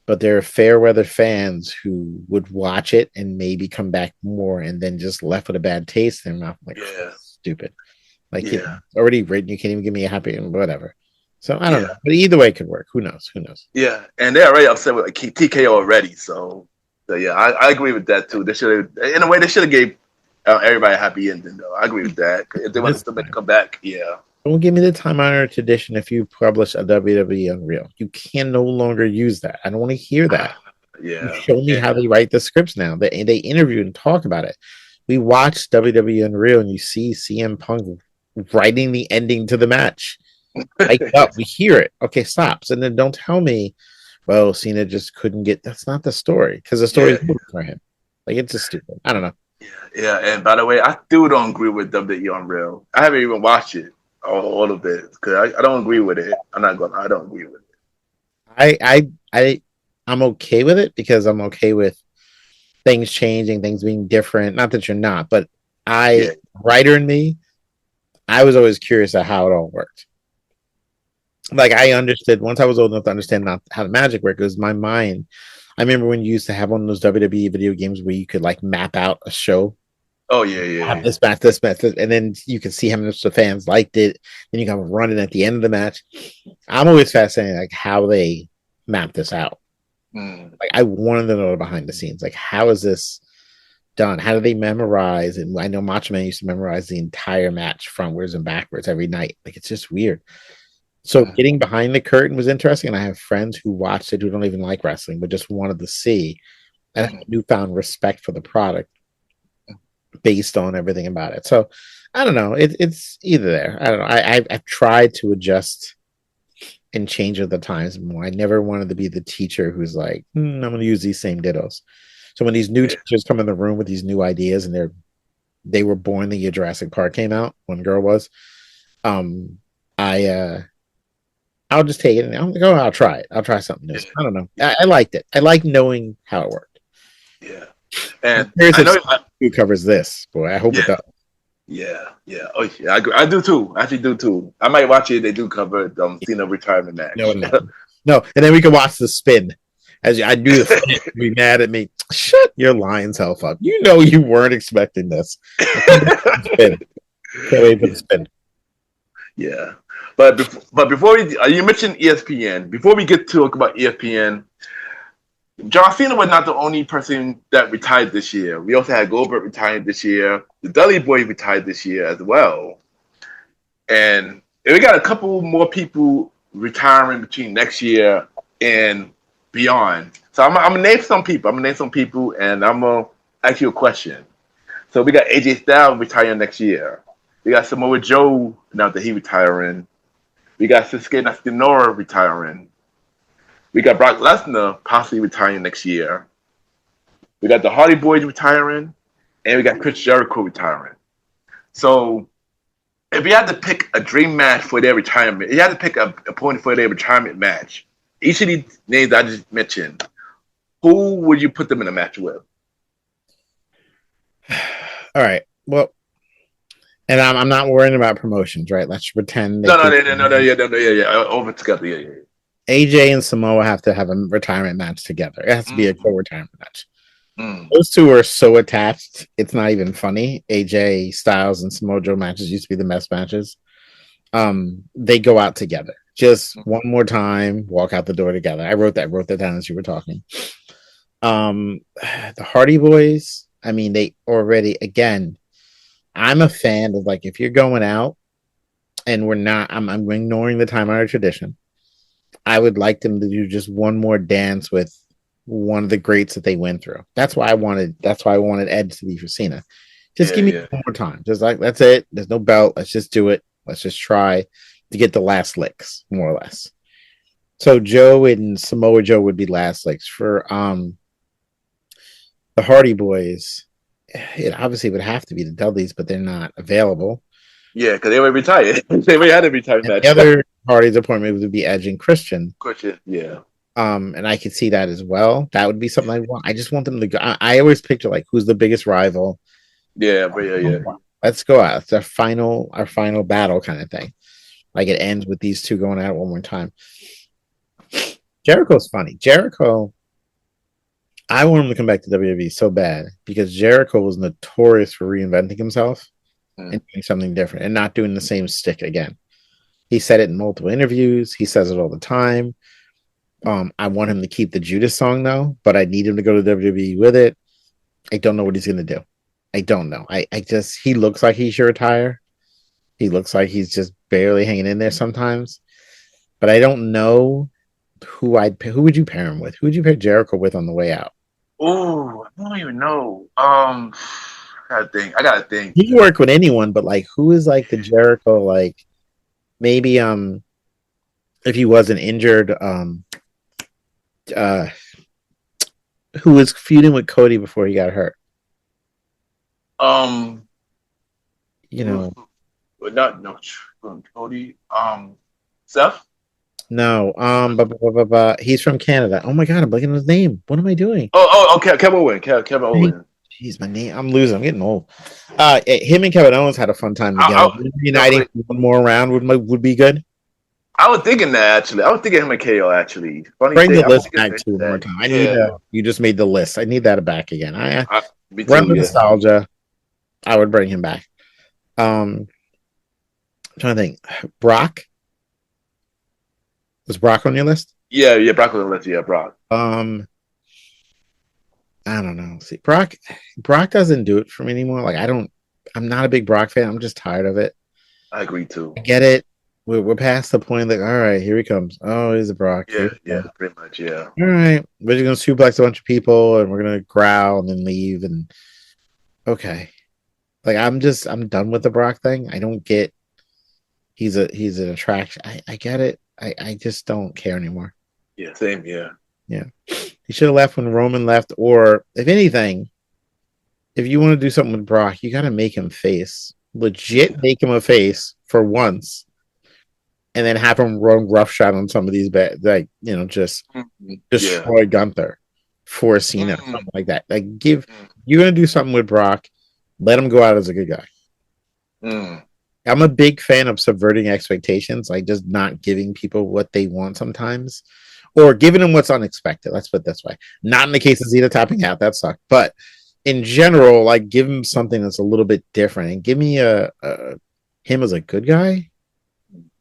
But there are fair weather fans who would watch it and maybe come back more, and then just left with a bad taste in their mouth. Like, stupid. Like, it's already written. You can't even give me a happy, whatever. So I don't know. But either way it could work. Who knows?
Yeah. And they're already upset with TKO already. So yeah, I agree with that too. They should have, in a way, gave everybody a happy ending, though. I agree with that. If they want to make come back,
Don't give me the time-honored tradition if you publish a WWE Unreal. You can no longer use that. I don't want to hear that.
Yeah.
You show me how they write the scripts now. They interview and talk about it. We watch WWE Unreal, and you see CM Punk writing the ending to the match. We hear it. Okay, stops. And then don't tell me, well, Cena just couldn't get. That's not the story, because the story is for him. It's just stupid. I don't know.
Yeah. And by the way, I still don't agree with WWE Unreal. I haven't even watched it all of it because I don't agree with it. I don't agree with
it. I'm okay with it because I'm okay with things changing, things being different. Not that you're not, but writer in me, I was always curious at how it all worked. I understood once I was old enough to understand how the magic worked. It was my mind. I remember when you used to have one of those WWE video games where you could map out a show.
Oh yeah.
This match, and then you can see how much the fans liked it. Then you can run it at the end of the match. I'm always fascinated how they map this out. I wanted to know the behind the scenes. How is this done? How do they memorize? And I know Macho Man used to memorize the entire match frontwards and backwards every night. It's just weird. So getting behind the curtain was interesting, and I have friends who watched it who don't even like wrestling, but just wanted to see and have newfound respect for the product based on everything about it. So I don't know. It's either there. I don't know. I've tried to adjust and change with the times more. I never wanted to be the teacher who's like, I'm going to use these same dittos. So when these new teachers come in the room with these new ideas, and they were born the year Jurassic Park came out, one girl was, I'll just take it and I'm like, I'll try it. I'll try something new. I don't know. I liked it. I like knowing how it worked.
Yeah. And
I know who covers this. Boy, I hope it does.
Yeah. Oh, yeah. I do too. I actually do too. I might watch it. They do cover Cena retirement match.
No. And then we can watch the spin. As I knew the fans would be mad at me. Shut your lying self up. You know you weren't expecting this. Spin. Can't wait for the spin.
Yeah. But before you mentioned ESPN, before we get to talk about ESPN, John Cena was not the only person that retired this year. We also had Goldberg retiring this year. The Dudley Boy retired this year as well. And we got a couple more people retiring between next year and beyond. So I'm gonna name some people. And I'm gonna ask you a question. So we got AJ Styles retiring next year. We got Samoa Joe now that he retiring. We got Sasuke Nakamura retiring. We got Brock Lesnar possibly retiring next year. We got the Hardy Boys retiring, and we got Chris Jericho retiring. So if you had to pick a dream match for their retirement, you had to pick a opponent for their retirement match. Each of these names I just mentioned, who would you put them in a match with?
All right. Well, and I'm not worrying about promotions, right? Let's pretend.
Yeah. Over together, yeah.
AJ and Samoa have to have a retirement match together. It has to be a co-retirement match.
Mm.
Those two are so attached, it's not even funny. AJ Styles and Samoa Joe matches used to be the best matches. They go out together. Just one more time, walk out the door together. I wrote that down as you were talking. The Hardy Boys, I mean, they already, again, I'm a fan of, like, if you're going out and we're not, I'm ignoring the time-honored tradition. I would like them to do just one more dance with one of the greats that they went through. That's why I wanted Ed to be for Cena. Just give me one more time. Just like, that's it. There's no belt. Let's just do it. Let's just try to get the last licks, more or less. So Joe and Samoa Joe would be last licks. For the Hardy Boys, it obviously would have to be the Dudleys, but they're not available.
Yeah, because they were retired. They already had a retirement match.
The other Hardy's appointment would be Edge and Christian.
Yeah.
And I could see that as well. That would be something I want. I just want them to go. I always picture, like, who's the biggest rival.
Yeah, but yeah.
Let's go out. It's our final battle kind of thing. Like, it ends with these two going out one more time. Jericho's funny. Jericho, I want him to come back to WWE so bad because Jericho was notorious for reinventing himself and doing something different and not doing the same stick again. He said it in multiple interviews. He says it all the time. I want him to keep the Judas song though, but I need him to go to WWE with it. I don't know what he's going to do. I don't know. I just, he looks like he should retire. He looks like he's just barely hanging in there sometimes, but I don't know who would you pair him with? Who would you pair Jericho with on the way out?
Oh, I don't even know. I gotta think.
He can work with anyone, but, like, who is, like, the Jericho, like, maybe if he wasn't injured, who was feuding with Cody before he got hurt?
Cody. Seth?
No, he's from Canada. Oh my god, I'm blanking on his name. What am I doing?
Okay, Kevin Owens. Kevin Owens.
Jeez, my name. I'm losing. I'm getting old. Him and Kevin Owens had a fun time together. Uniting one more round would be good.
I was thinking that, actually. I was thinking him and KO, actually.
Bring the list back to one more time. I need that. You just made the list. I need that back again. Run the nostalgia. I would bring him back. I'm trying to think. Brock? Was Brock on your list?
Yeah, Brock was on the list. Yeah, Brock.
I don't know. See, Brock doesn't do it for me anymore. Like, I'm not a big Brock fan. I'm just tired of it.
I agree too.
I get it. We're past the point, like, all right, here he comes. Oh, he's a Brock.
Yeah, pretty much, yeah.
All right, we're just gonna suplex a bunch of people, and we're gonna growl and then leave. And okay, like, I'm done with the Brock thing. I don't get. He's an attraction. I get it. I just don't care anymore.
Yeah, same. Yeah.
He should have left when Roman left, or if anything, if you want to do something with Brock, you got to make him face. Legit, make him a face for once. And then have him run roughshod on some of these bad, like, just destroy Gunther for Cena, something like that. Like, you're gonna do something with Brock, let him go out as a good guy. I'm a big fan of subverting expectations, like just not giving people what they want sometimes, or giving them what's unexpected. Let's put it this way. Not in the case of Cena tapping out, that sucked, but in general, like, give him something that's a little bit different, and give me him as a good guy.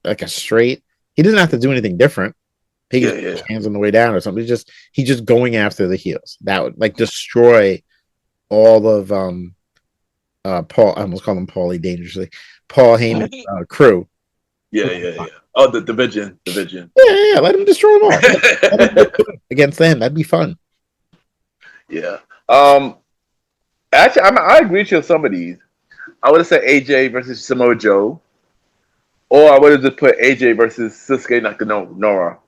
Like a straight, he doesn't have to do anything different. He gets his hands on the way down or something. He's just going after the heels. That would like destroy all of Paul. I almost call him Paulie dangerously. Paul Heyman crew.
Yeah. Oh, the division.
Yeah. Let him destroy them all. Let him against them. That'd be fun.
Yeah. Actually, I agree with you on some of these. I would have said AJ versus Samoa Joe, or I would have just put AJ versus Sasuke Nakamura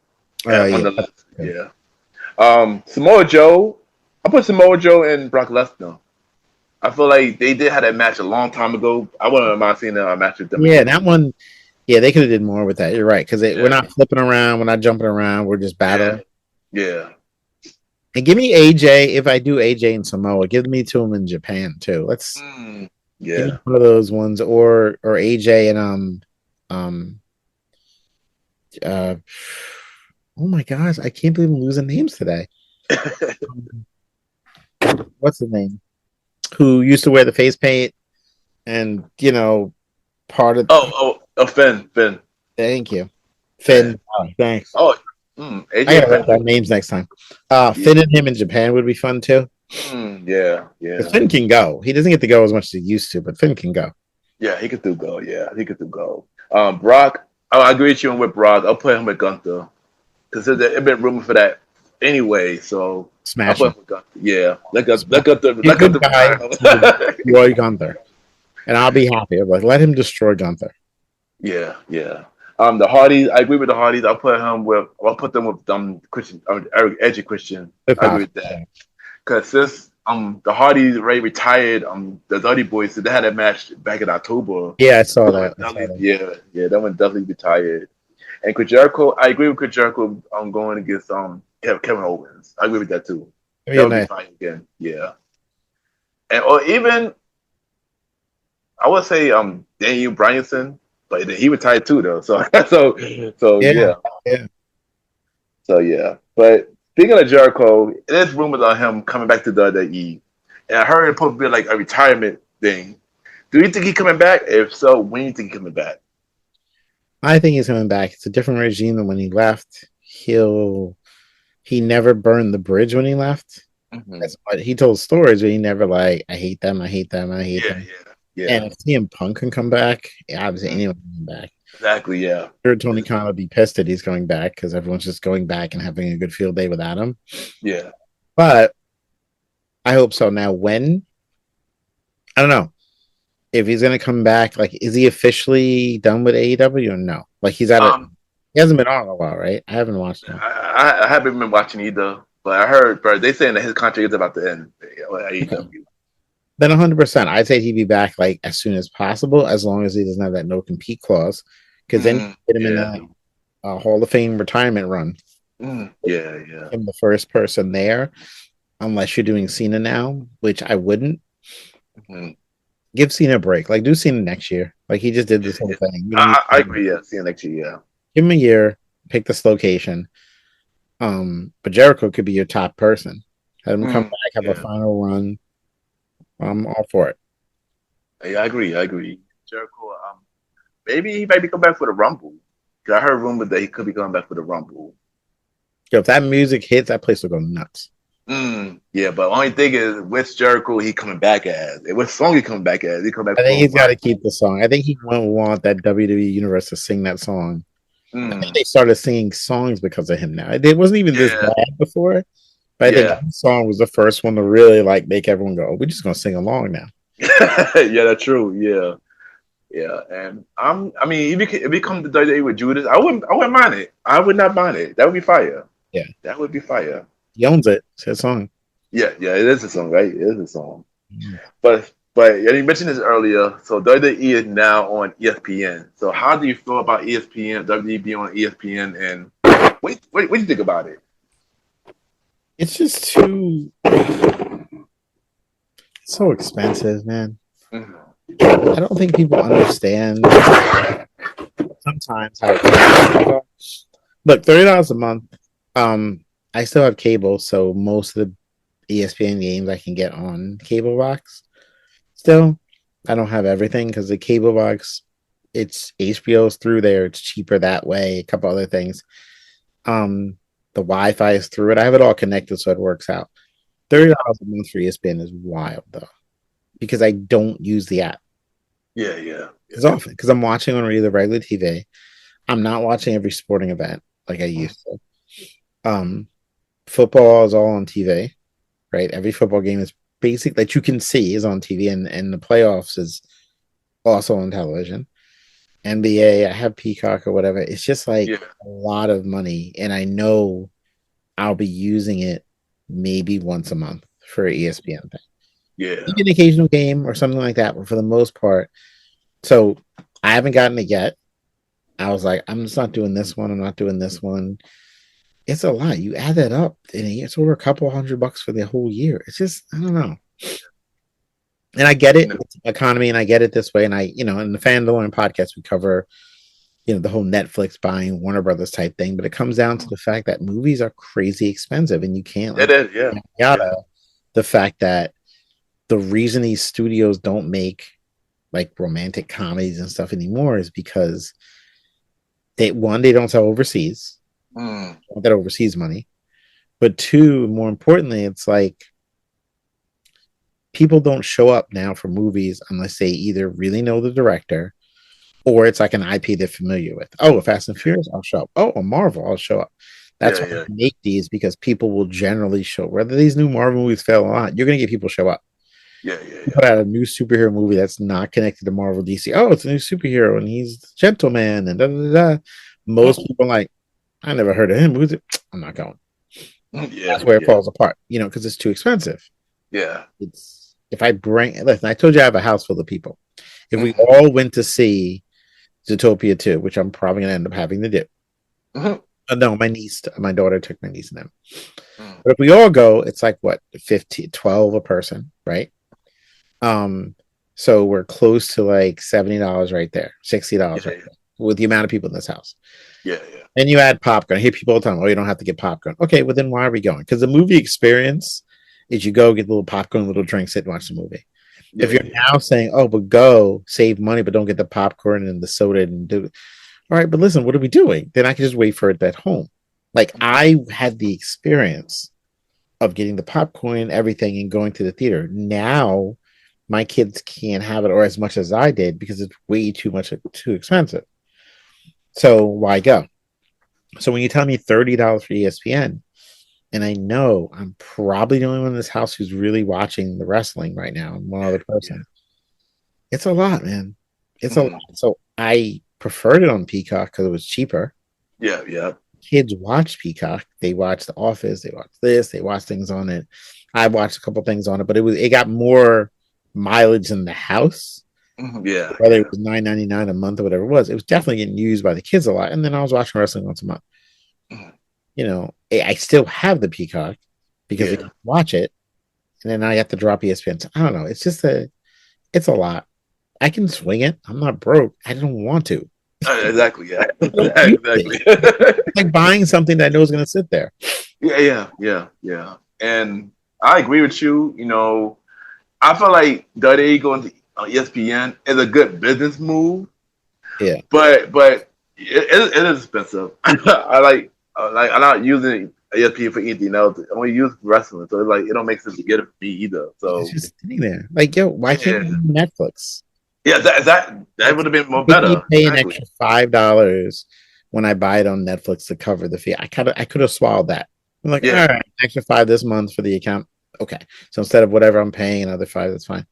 on the list. Yeah. Samoa Joe. I put Samoa Joe and Brock Lesnar. I feel like they did have that match a long time ago. I wouldn't mind seeing a match with them.
Yeah, that one. Yeah, they could have did more with that. You're right, because we're not flipping around, we're not jumping around, we're just battling.
Yeah.
And give me AJ. If I do AJ and Samoa, give me to him in Japan too. Let's give me one of those ones, or AJ and oh my gosh, I can't believe I'm losing names today. What's the name? Who used to wear the face paint and part of
Finn.
Thank you, Finn. Oh, thanks.
AJ
I gotta write down names next time. Finn and him in Japan would be fun too.
Yeah.
Finn can go. He doesn't get to go as much as he used to, but Finn can go.
Yeah, he could do go. Yeah, he could do go. Brock, I agree with you with Brock. I'll put him with Gunther because there's been rumor for that anyway. So
Smash him.
Yeah, let Gunther.
Roy Gunther, and I'll be happy. I'm like, let him destroy Gunther.
Yeah. The Hardys, I agree with the Hardys. I'll put them with Christian, Edge Christian. I agree with that because since the Hardys already retired, the Dudley Boys, so they had a match back in October.
Yeah, I saw that.
Yeah, that one definitely retired. And Chris Jericho, I agree with Chris Jericho. I'm going against Kevin Owens. I agree with that too. That would be fine again. Yeah, and or even I would say Daniel Bryanson. But he retired too, though. So yeah. So yeah. But speaking of Jericho, there's rumors on him coming back to WWE, and I heard it supposed to be like a retirement thing. Do you think he's coming back? If so, when do you think he's coming back?
I think he's coming back. It's a different regime than when he left. He never burned the bridge when he left. Mm-hmm. That's what he told stories, but he never I hate them. Yeah. And if CM Punk can come back, obviously anyone can come back.
Exactly, yeah.
I'm sure Tony Khan would be pissed that he's going back because everyone's just going back and having a good field day without him.
Yeah.
But I hope so. Now, when? I don't know. If he's going to come back, is he officially done with AEW or no? He's at he hasn't been on in a while, right? I haven't watched him.
I haven't been watching either, but I heard, bro, they saying that his contract is about to end at AEW. Okay.
Then 100%, I'd say he'd be back as soon as possible, as long as he doesn't have that no compete clause, because then you get him in that Hall of Fame retirement run.
Yeah.
I'm the first person there, unless you're doing Cena now, which I wouldn't. Mm-hmm. Give Cena a break. Do Cena next year. He just did this whole thing.
I agree. Yeah, Cena next year. Yeah.
Give him a year. Pick this location. But Jericho could be your top person. Have him come back, have a final run. I'm all for it.
Yeah, I agree. Jericho, maybe he might be coming back for the Rumble. I heard rumors that he could be coming back for the Rumble.
Yo, if that music hits, that place will go nuts.
Yeah, but the only thing is, which Jericho he coming back as? What song he coming back as? He come back.
I think he's got to keep the song. I think he won't want that WWE universe to sing that song. I think they started singing songs because of him now. It wasn't even this bad before. But I think that song was the first one to really make everyone go, we're just gonna sing along now.
Yeah, that's true. Yeah. And if he come to WWE with Judas, I wouldn't mind it. I would not mind it. That would be fire.
Yeah.
That would be fire.
He owns it. It's his song.
Yeah, it is a song, right? It is a song. But you mentioned this earlier. So WWE is now on ESPN. So how do you feel about ESPN, WWE being on ESPN, and what do you think about it?
It's just too so expensive, man. Mm-hmm. I don't think people understand sometimes how it look, $30 a month. I still have cable, so most of the ESPN games I can get on cable box. Still, I don't have everything because the cable box, it's HBO's through there. It's cheaper that way. A couple other things. The Wi-Fi is through it. I have it all connected, so it works out. $30 a month for ESPN is wild though, because I don't use the app
Yeah.
as often because I'm watching on either regular TV. I'm not watching every sporting event like I used to. Um, Football is all on TV, right? Every football game is basic that you can see is on TV, and the playoffs is also on television. NBA, I have Peacock or whatever. It's just like
Yeah.
a lot of money, and I know I'll be using it maybe once a month for an ESPN thing.
Yeah.
Maybe an occasional game or something like that, but for the most part, so I haven't gotten it yet. I was like, I'm just not doing this one. I'm not doing this one. It's a lot. You add that up, and it's over a couple $100 for the whole year. It's just, I don't know. And I get it,
No.
it's economy, and I get it this way. And in the Fandalorian podcast, we cover, the whole Netflix buying Warner Brothers type thing. But it comes down to the fact that movies are crazy expensive, and you can't
It is, yeah.
yada the fact that the reason these studios don't make like romantic comedies and stuff anymore is because they don't sell overseas, that overseas money, but two, more importantly, it's like people don't show up now for movies unless they either really know the director or it's like an IP they're familiar with. Oh, Fast and Furious, I'll show up. Oh, a Marvel, I'll show up. That's why
Yeah.
I make these, because people will generally show. Whether these new Marvel movies fail or not, you're going to get people show up.
Yeah.
Put out a new superhero movie that's not connected to Marvel DC. Oh, it's a new superhero and he's the gentleman and da da da. Most people are like, I never heard of him. Who's it? I'm not going.
Yeah.
That's where it falls apart, because it's too expensive.
Yeah.
It's if I listen, I told you I have a house full of people. If we all went to see Zootopia 2, which I'm probably gonna end up having to do. No, my daughter took my niece and them. But if we all go, it's like what, 15, 12 a person, right? So we're close to like $70 right there, $60 right there, with the amount of people in this house.
Yeah.
And you add popcorn. I hear people all the time, oh, you don't have to get popcorn. Okay, well then why are we going? Because the movie experience is you go get a little popcorn, a little drink, sit and watch the movie. If you're now saying, oh, but go save money, but don't get the popcorn and the soda and do it. All right, but listen, what are we doing? Then I can just wait for it at home. Like I had the experience of getting the popcorn, everything, and going to the theater. Now my kids can't have it or as much as I did because it's way too expensive. So why go? So when you tell me $30 for ESPN, and I know I'm probably the only one in this house who's really watching the wrestling right now, and one other person, it's a lot, man. It's a lot. So I preferred it on Peacock because it was cheaper.
Yeah.
Kids watch Peacock. They watch The Office. They watch this. They watch things on it. I watched a couple things on it, but it got more mileage in the house.
Yeah.
Whether it was $9.99 a month or whatever it was definitely getting used by the kids a lot. And then I was watching wrestling once a month. I still have the Peacock because I can watch it, and then I have to drop ESPN. So I don't know. It's just it's a lot. I can swing it. I'm not broke. I don't want to.
Exactly. Yeah. Exactly.
It's like buying something that I know is going to sit there.
Yeah. And I agree with you. I feel like WWE going to ESPN is a good business move.
Yeah.
But it is expensive. I'm not using ESPN for anything else. I only use wrestling, so it's like it don't make sense to get it for me either. So
it's just sitting there. Like, yo, why can't you use Netflix?
Yeah, that would have been more better.
You pay an extra $5 when I buy it on Netflix to cover the fee. I could have swallowed that. I'm like, all right, extra $5 this month for the account. Okay, so instead of whatever I'm paying, another $5, that's fine.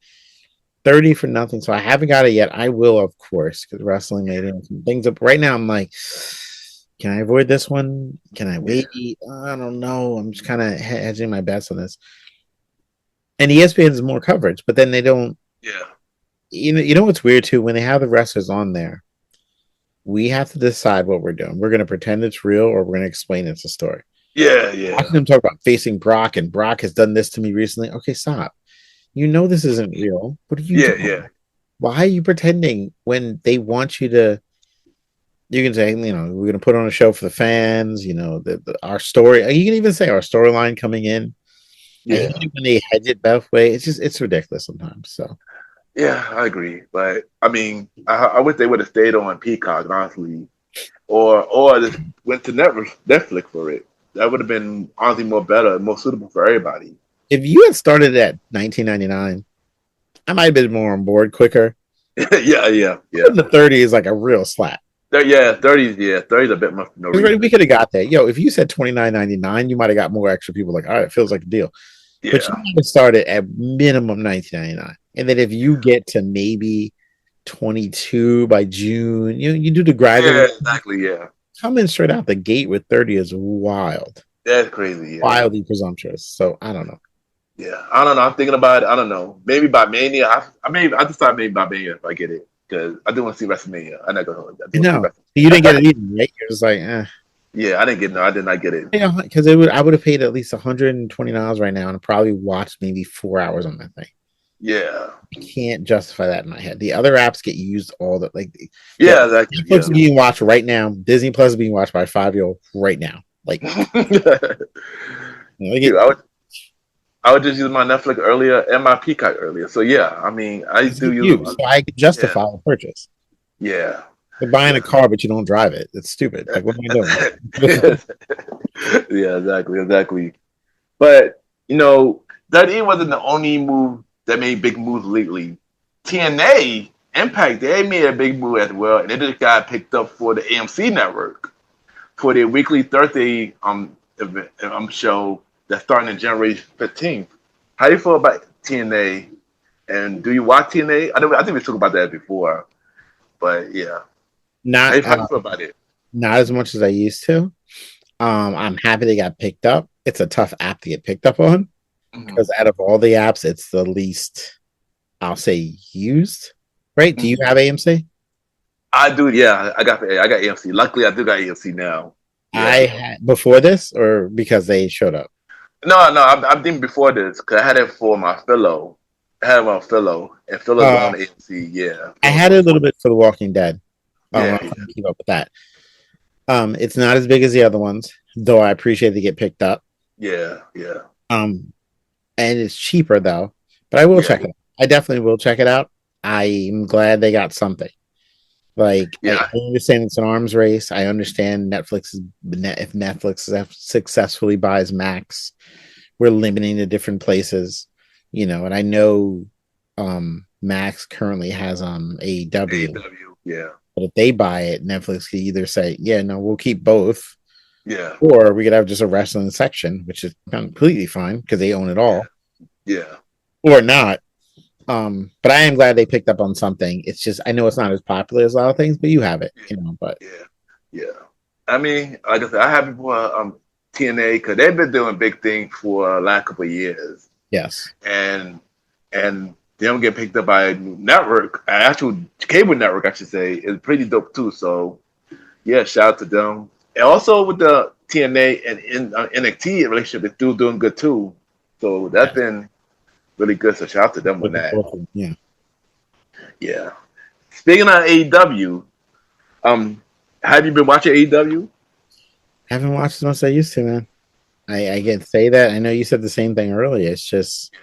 $30 for nothing. So I haven't got it yet. I will, of course, because wrestling made some things up. Right now, I'm like, can I avoid this one? Can I wait? I don't know. I'm just kind of hedging my bets on this. And ESPN has more coverage, but then they don't.
Yeah.
You know what's weird too? When they have the wrestlers on there, we have to decide what we're doing. We're going to pretend it's real, or we're going to explain it's a story.
Yeah.
Watching them talk about facing Brock, and Brock has done this to me recently. Okay, stop. You know this isn't real. What are you doing?
Yeah.
Why are you pretending when they want you to? You can say, we're going to put on a show for the fans. Our story. You can even say our storyline coming in.
Yeah.
When they hedge it both ways, it's ridiculous sometimes. So.
Yeah, I agree. But I mean, I wish they would have stayed on Peacock, honestly. or just went to Netflix for it. That would have been honestly more better, more suitable for everybody.
If you had started at 1999, I might have been more on board quicker.
Yeah.
Putting the 30 is like a real slap.
Yeah, 30's a bit much for no reason.
We could have got that. Yo, if you said 29.99, you might have got more extra people like, all right, it feels like a deal.
Yeah.
But you might have started at minimum 19.99. And then if you get to maybe 22 by June, you do the gradual.
Yeah, exactly, yeah.
Coming straight out the gate with 30 is wild.
That's crazy, yeah.
Wildly presumptuous. So I don't know.
Yeah, I don't know. I'm thinking about it. I don't know. Maybe by Mania. I decide maybe by Mania if I get it because I do want to see WrestleMania. I'm not gonna hold it.
No, you didn't get it either, right? You're just like, eh.
Yeah, I didn't get. No, I did not get it.
Yeah, because I would have paid at least $120 right now and probably watched maybe 4 hours on that thing.
Yeah,
I can't justify that in my head. The other apps get used all the like.
Yeah, exactly.
Netflix is being watched right now. Disney Plus is being watched by a 5-year-old right now. Like,
Dude, I would just use my Netflix earlier and my Peacock earlier. So yeah, I mean, I do use.
So I could justify the purchase.
Yeah.
You're buying a car, but you don't drive it. It's stupid. Like, what am I doing?
Yeah, exactly. But that wasn't the only move that made big moves lately. TNA Impact, they made a big move as well, and it just got picked up for the AMC network for their weekly Thursday show that's starting in January 15th. How do you feel about TNA? And do you watch TNA? I think we talked about that before, but yeah. How do you feel about it?
Not as much as I used to. I'm happy they got picked up. It's a tough app to get picked up on because out of all the apps, it's the least, I'll say, used. Right? Do you have AMC?
I do. Yeah, I got AMC. Luckily, I do got AMC now. Yeah.
I had before this, or because they showed up.
No. I'm thinking before this because I had it for my fellow. I had it on Philo, and Philo's on AMC. Yeah,
I had it a little bit for The Walking Dead.
Yeah.
Keep up with that. It's not as big as the other ones, though. I appreciate they get picked up.
Yeah.
And it's cheaper though. But I will check it out. I definitely will check it out. I'm glad they got something. Like, I understand it's an arms race. I understand if Netflix successfully buys Max, we're limiting to different places, and I know Max currently has AEW.
Yeah.
But if they buy it, Netflix could either say, yeah, no, we'll keep both.
Yeah.
Or we could have just a wrestling section, which is completely fine because they own it all.
Yeah.
Or not. But I am glad they picked up on something. It's just, I know it's not as popular as a lot of things, but you have it, but.
Yeah. I mean, like I said, I have people TNA because they've been doing big things for the last couple of years.
Yes.
And them get picked up by a network, an actual cable network, I should say, is pretty dope too. So, yeah, shout out to them. And also with the TNA and NXT relationship, they're still doing good too. So that's been really good. So shout out to them on that.
Yeah.
Yeah. Speaking of AEW, have you been watching AEW?
I haven't watched as much as I used to, man. I can say that. I know you said the same thing earlier. It's just,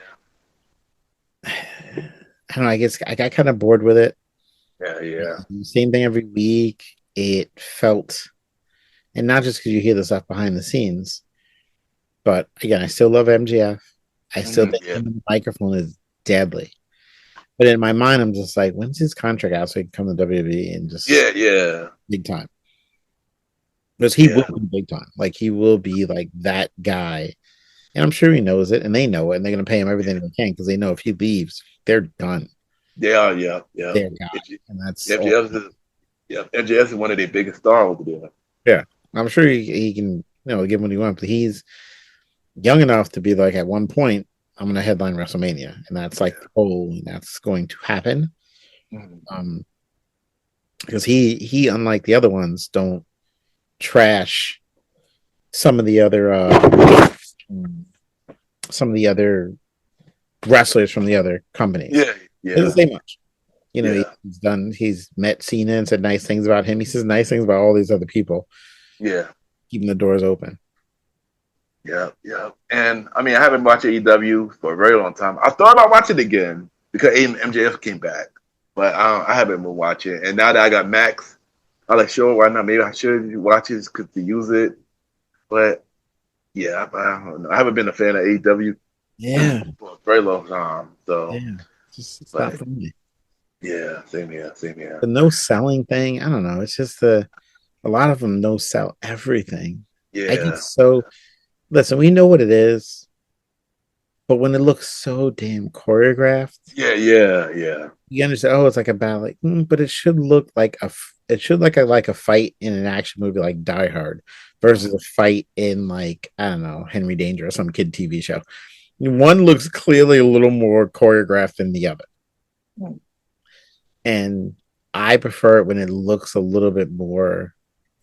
I don't know. I guess I got kind of bored with it.
Yeah.
Same thing every week. It felt, and not just because you hear the stuff behind the scenes, but again, I still love MJF. I still think the microphone is deadly. But in my mind, I'm just like, when's his contract out so he can come to WWE and just big time? Because he will be big time. Like, he will be like that guy. And I'm sure he knows it, and they know it, and they're going to pay him everything they can because they know if he leaves, they're done.
They are, yeah.
They're gone. And that's
MJF is one of their biggest stars over there.
Yeah. I'm sure he can, give him what he wants, but he's young enough to be like, at one point, I'm going to headline WrestleMania, and that's like the goal, and that's going to happen. Because he, unlike the other ones, don't trash some of the other wrestlers from the other companies.
Yeah.
Doesn't say much. He's met Cena and said nice things about him. He says nice things about all these other people.
Yeah.
Keeping the doors open.
Yeah. And I mean, I haven't watched AEW for a very long time. I thought about watching it again because MJF came back, but I haven't been watching. And now that I got Max, I was like, sure, why not? Maybe I should watch it because to use it. But yeah, I don't know. I haven't been a fan of AEW
Yeah,
for a very long time. So,
yeah. Just it's not
but
for me.
yeah, same here, same here.
The no selling thing, I don't know. It's just a lot of them no sell everything. I get
Yeah,
so listen, we know what it is, but when it looks so damn choreographed,
yeah.
you understand. Oh, it's like a battle, but it should look like it should like a fight in an action movie like Die Hard versus a fight in like I don't know Henry Danger or some kid TV show. One looks clearly a little more choreographed than the other, and I prefer it when it looks a little bit more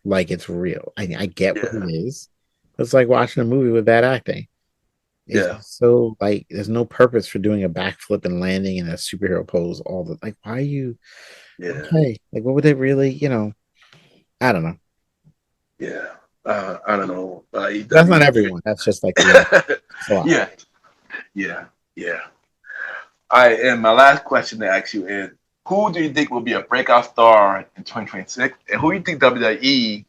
like it's real. I get what it
Yeah,
is. It's like watching a movie with bad acting. It's
yeah,
so like there's no purpose for doing a backflip and landing in a superhero pose all the like why are you
yeah,
okay? Like what would they really, I don't know.
yeah. I don't know.
That's not
AEW.
everyone. That's just like the it's a lot.
Yeah, yeah, yeah. All right, and my last question to ask you is, who do you think will be a breakout star in 2026, and who do you think WWE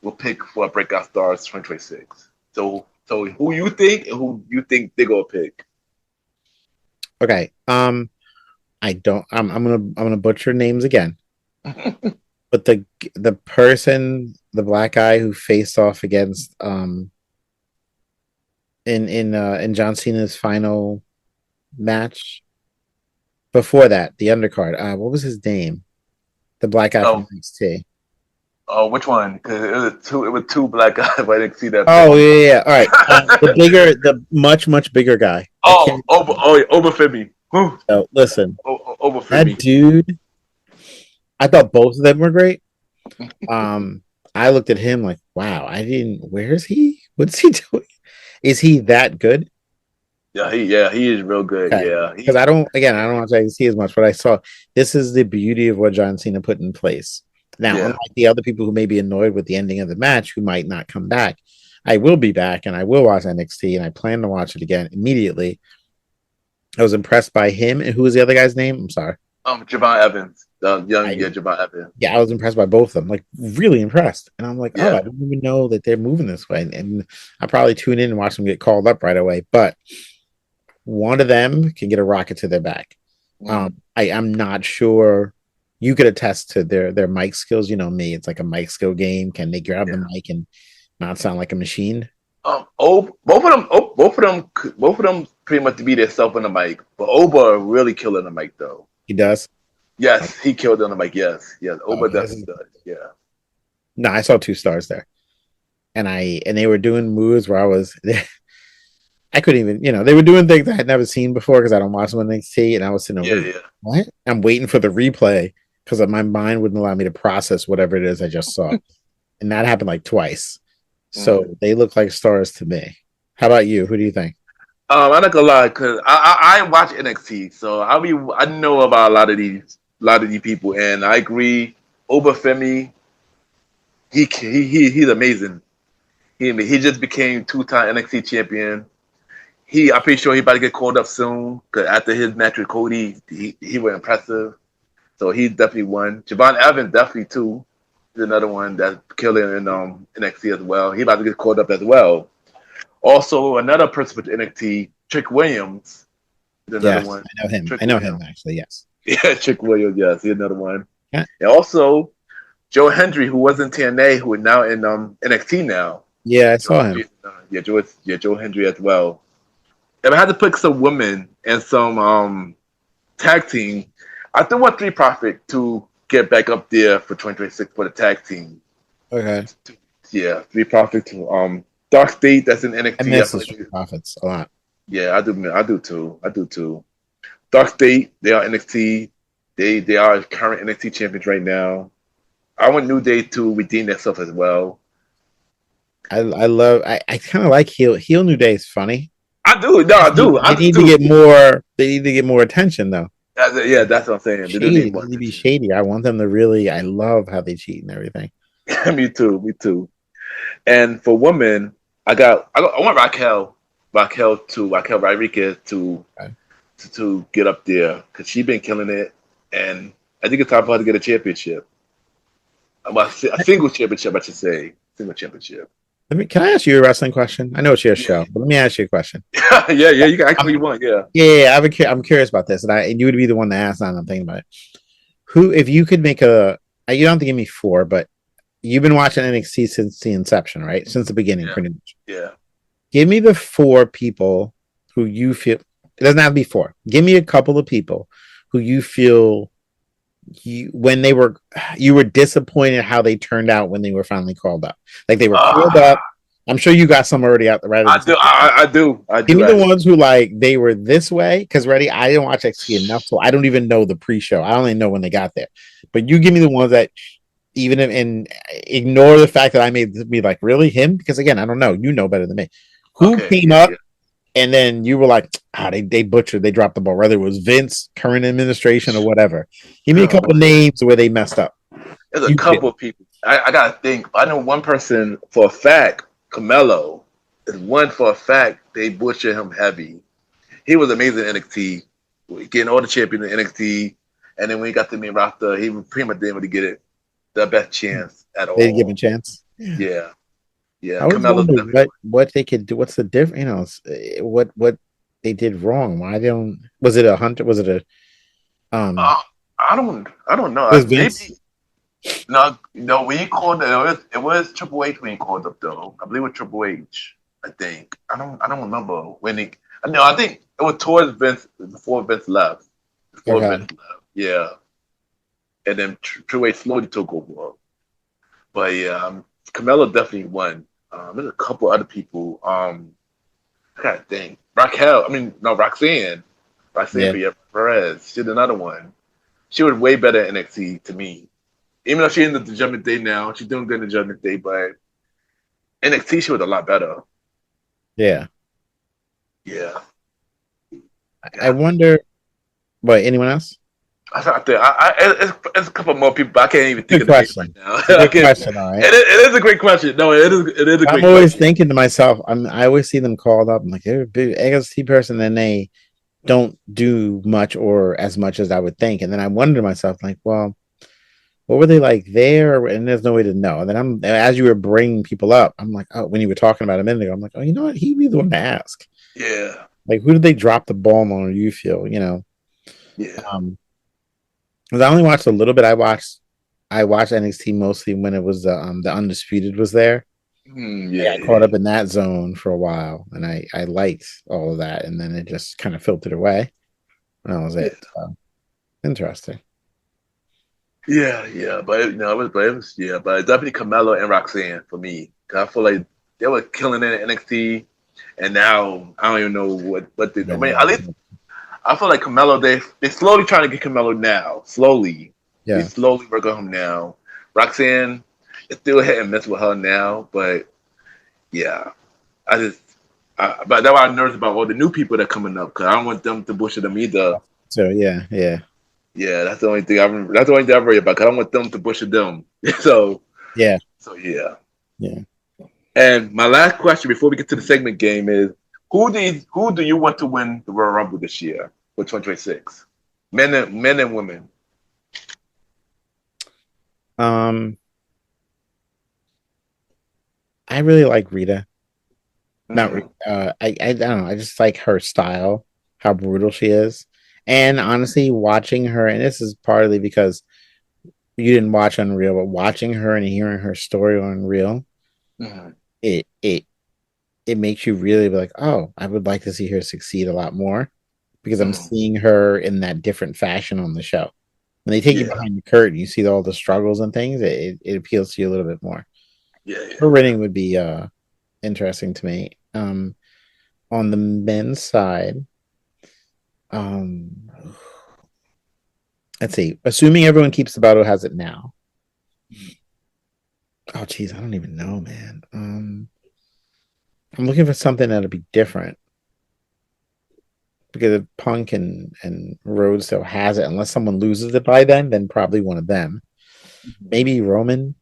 will pick for a breakout star in 2026? So who you think and who you think they're gonna pick?
Okay. I don't I'm gonna butcher names again. But the person, the black guy who faced off against in John Cena's final match before that, the undercard. What was his name? The black guy from
Oh,
NXT.
oh, which one? Because it was two black guys. But I didn't see that
Oh
pick.
yeah, yeah. All right. The much bigger guy. I
Oh,
can't.
Over Femi.
Oh, listen,
Over
that
Femi.
dude. I thought both of them were great. I looked at him like, wow. I didn't. Where is he? What's he doing? Is he that good?
Yeah, he is real good.
Okay.
Yeah,
Because I don't want to see as much, but I saw this is the beauty of what John Cena put in place. Now,
yeah.
unlike the other people who may be annoyed with the ending of the match, who might not come back, I will be back and I will watch NXT and I plan to watch it again immediately. I was impressed by him. And who was the other guy's name? I'm sorry.
Javon Evans, the young
I
Javon Evans.
Yeah, I was impressed by both of them, like really impressed. And I'm like, oh, I
Yeah.
didn't even know that they're moving this way. And I probably tune in and watch them get called up right away. But one of them can get a rocket to their back. I'm not sure. You could attest to their mic skills. You know me; it's like a mic skill game. Can they grab the
Yeah.
mic and not sound like a machine?
Both of them pretty much be themselves on the mic. But Oba really killing the mic though.
He does.
Yes, he killed on the mic. Yes,
Oh,
Oba definitely does. Yeah,
no, I saw 2 stars there, and they were doing moves where I couldn't even, they were doing things I had never seen before because I don't watch them on NXT, and I was sitting over,
yeah.
what? I'm waiting for the replay because my mind wouldn't allow me to process whatever it is I just saw, and that happened like twice. So they look like stars to me. How about you? Who do you think?
I'm not gonna lie, cause I watch NXT, so I know about a lot of these people, and I agree. Obafemi, he's amazing. He just became 2-time NXT champion. I'm pretty sure he about to get called up soon. Cause after his match with Cody, he was impressive. So he definitely won. Javon Evans definitely too. He's another one that's killing in NXT as well. He about to get called up as well. Also, another person with NXT, Trick Williams, is another
Yes,
one.
I know him.
Trick
I know him
Williams.
actually. Yes.
Yeah, Trick Williams. Yes, he's another one.
Yeah.
And also Joe Hendry, who was in TNA, who is now in NXT now.
Yeah, I
Joe
saw
Hendry,
him.
Joe Hendry as well. If I had to pick some women and some tag team, I think want Three Profit to get back up there for 2026 for the tag team.
Okay.
Yeah, Three Profit to Dark State that's in NXT.
I miss the Street Profits a lot.
Yeah, I do too. Dark State, they are NXT. They are current NXT champions right now. I want New Day to redeem themselves as well.
I kind of like heel New Day is funny.
I do. No, I do.
They need to get more. They need to get more attention though.
That's what I'm saying. They do need more
They need to be shady. I want them to really. I love how they cheat and everything.
Me too. And for women, I want Raquel Rodriguez to get up there because she's been killing it, and I think it's time for her to get a championship. Well, a single championship, I should say. Single championship.
Can I ask you a wrestling question? I know it's your
Yeah,
show, but let me ask you a question.
yeah, yeah. You can ask
I'm,
what you want. Yeah.
yeah, I'm curious about this, and you would be the one to ask. Now that I'm thinking about it. Who, if you could make you don't have to give me four, but you've been watching NXT since the inception, right? Since the beginning,
Yeah.
pretty much.
Yeah.
Give me the four people who you feel. It doesn't have to be four. Give me a couple of people who you feel when you were disappointed how they turned out when they were finally called up. Like they were called
Uh,
up. I'm sure you got some already out the right.
I do. I do. I
Give
do
me the
actually.
ones who like they were this way because ready. I didn't watch XT enough, so I don't even know the pre-show. I only know when they got there. But you give me the ones that even if, and ignore the fact that I made be like really him because again I don't know. You know better than me. Who
Okay.
came
Yeah.
up
Yeah.
and then you were like, they butchered, they dropped the ball. Whether it was Vince, current administration, or whatever. Give me a
Oh
couple
boy.
names where they messed up.
There's a
You feel.
couple of people. I gotta think. I know one person for a fact. Carmelo is one for a fact. They butchered him heavy. He was amazing in NXT, getting all the champions in NXT, and then when he got to the main roster, he pretty much didn't really get it the best chance at
They didn't give him a
all.
chance. Yeah.
Yeah, yeah.
I always
Carmelo's
wonder
definitely
what they could do. What's the difference? What they did wrong. Why they don't? Was it a hunter? Was it a um?
I don't know.
It was
Maybe
Vince.
no, no. When he called it was Triple H when he called up though. I believe it was Triple H. I think I don't remember when he. No, I think it was towards Vince before Vince left. Before
Okay.
Vince left, yeah. And then Triple H slowly took over. But yeah, Carmelo definitely won. There's a couple other people. I gotta think. Raquel. I mean, no, Roxanne. Roxanne
Yeah.
Perez. She did another one. She was way better in NXT to me. Even though she ended the Judgment Day now, she's doing good in the Judgment Day, but NXT she was a lot better.
Yeah.
Yeah.
I
Yeah.
wonder. What? Anyone else?
I thought that it's a couple more people, but I can't even think
Good
of the names right
question.
now.
It's a
I
good
can't.
question. All right.
It is a great question. No, it is a
I'm
great
always
question.
thinking to myself. I always see them called up. I'm like they're a big NXT person, and they don't do much or as much as I would think. And then I wonder to myself, like, well, what were they like there? And there's no way to know. And then as you were bringing people up, I'm like, oh, when you were talking about a minute ago, I'm like, oh, you know what? He'd be the one to ask.
Yeah.
Like, who did they drop the ball on? Or you feel,
Yeah.
um, because I only watched a little bit. I watched NXT mostly when it was the Undisputed was there. I
Yeah.
got caught
Yeah.
up in that zone for a while, and I liked all of that, and then it just kind of filtered away. And that was
Yeah.
it. So, interesting.
Yeah, yeah, but but definitely Carmelo and Roxanne for me. 'Cause I feel like they were killing it in NXT, and now I don't even know what they do. I
Yeah,
mean, at least I feel like Carmelo they slowly trying to get Carmelo now. Slowly, they
yeah,
slowly work on him now. Roxanne is still hit and miss with her now, but yeah, I just. But that's why I'm nervous about all the new people that are coming up because I don't want them to bullshit them either.
so yeah,
Yeah, that's the only thing that's the only thing I worry about. 'Cause I don't want them to bullshit them. so
yeah,
so yeah.
yeah.
And my last question before we get to the segment game is who do you want to win the Royal Rumble this year for 2026? Men and women.
Um, I really like Rita. Not
Mm-hmm.
I don't know. I just like her style, how brutal she is, and honestly, watching her, and this is partly because you didn't watch Unreal, but watching her and hearing her story on Unreal,
Mm-hmm.
it it it makes you really be like, oh, I would like to see her succeed a lot more because I'm
Mm-hmm.
seeing her in that different fashion on the show. When they take you
Yeah,
behind the curtain, you see all the struggles and things. It appeals to you a little bit more.
yeah,
Her
yeah.
rating would be interesting to me. On the men's side, um, let's see. Assuming everyone keeps the battle has it now. Oh, geez, I don't even know, man. I'm looking for something that'll be different because if Punk and Rhodes still has it, unless someone loses it by then probably one of them. Maybe Roman,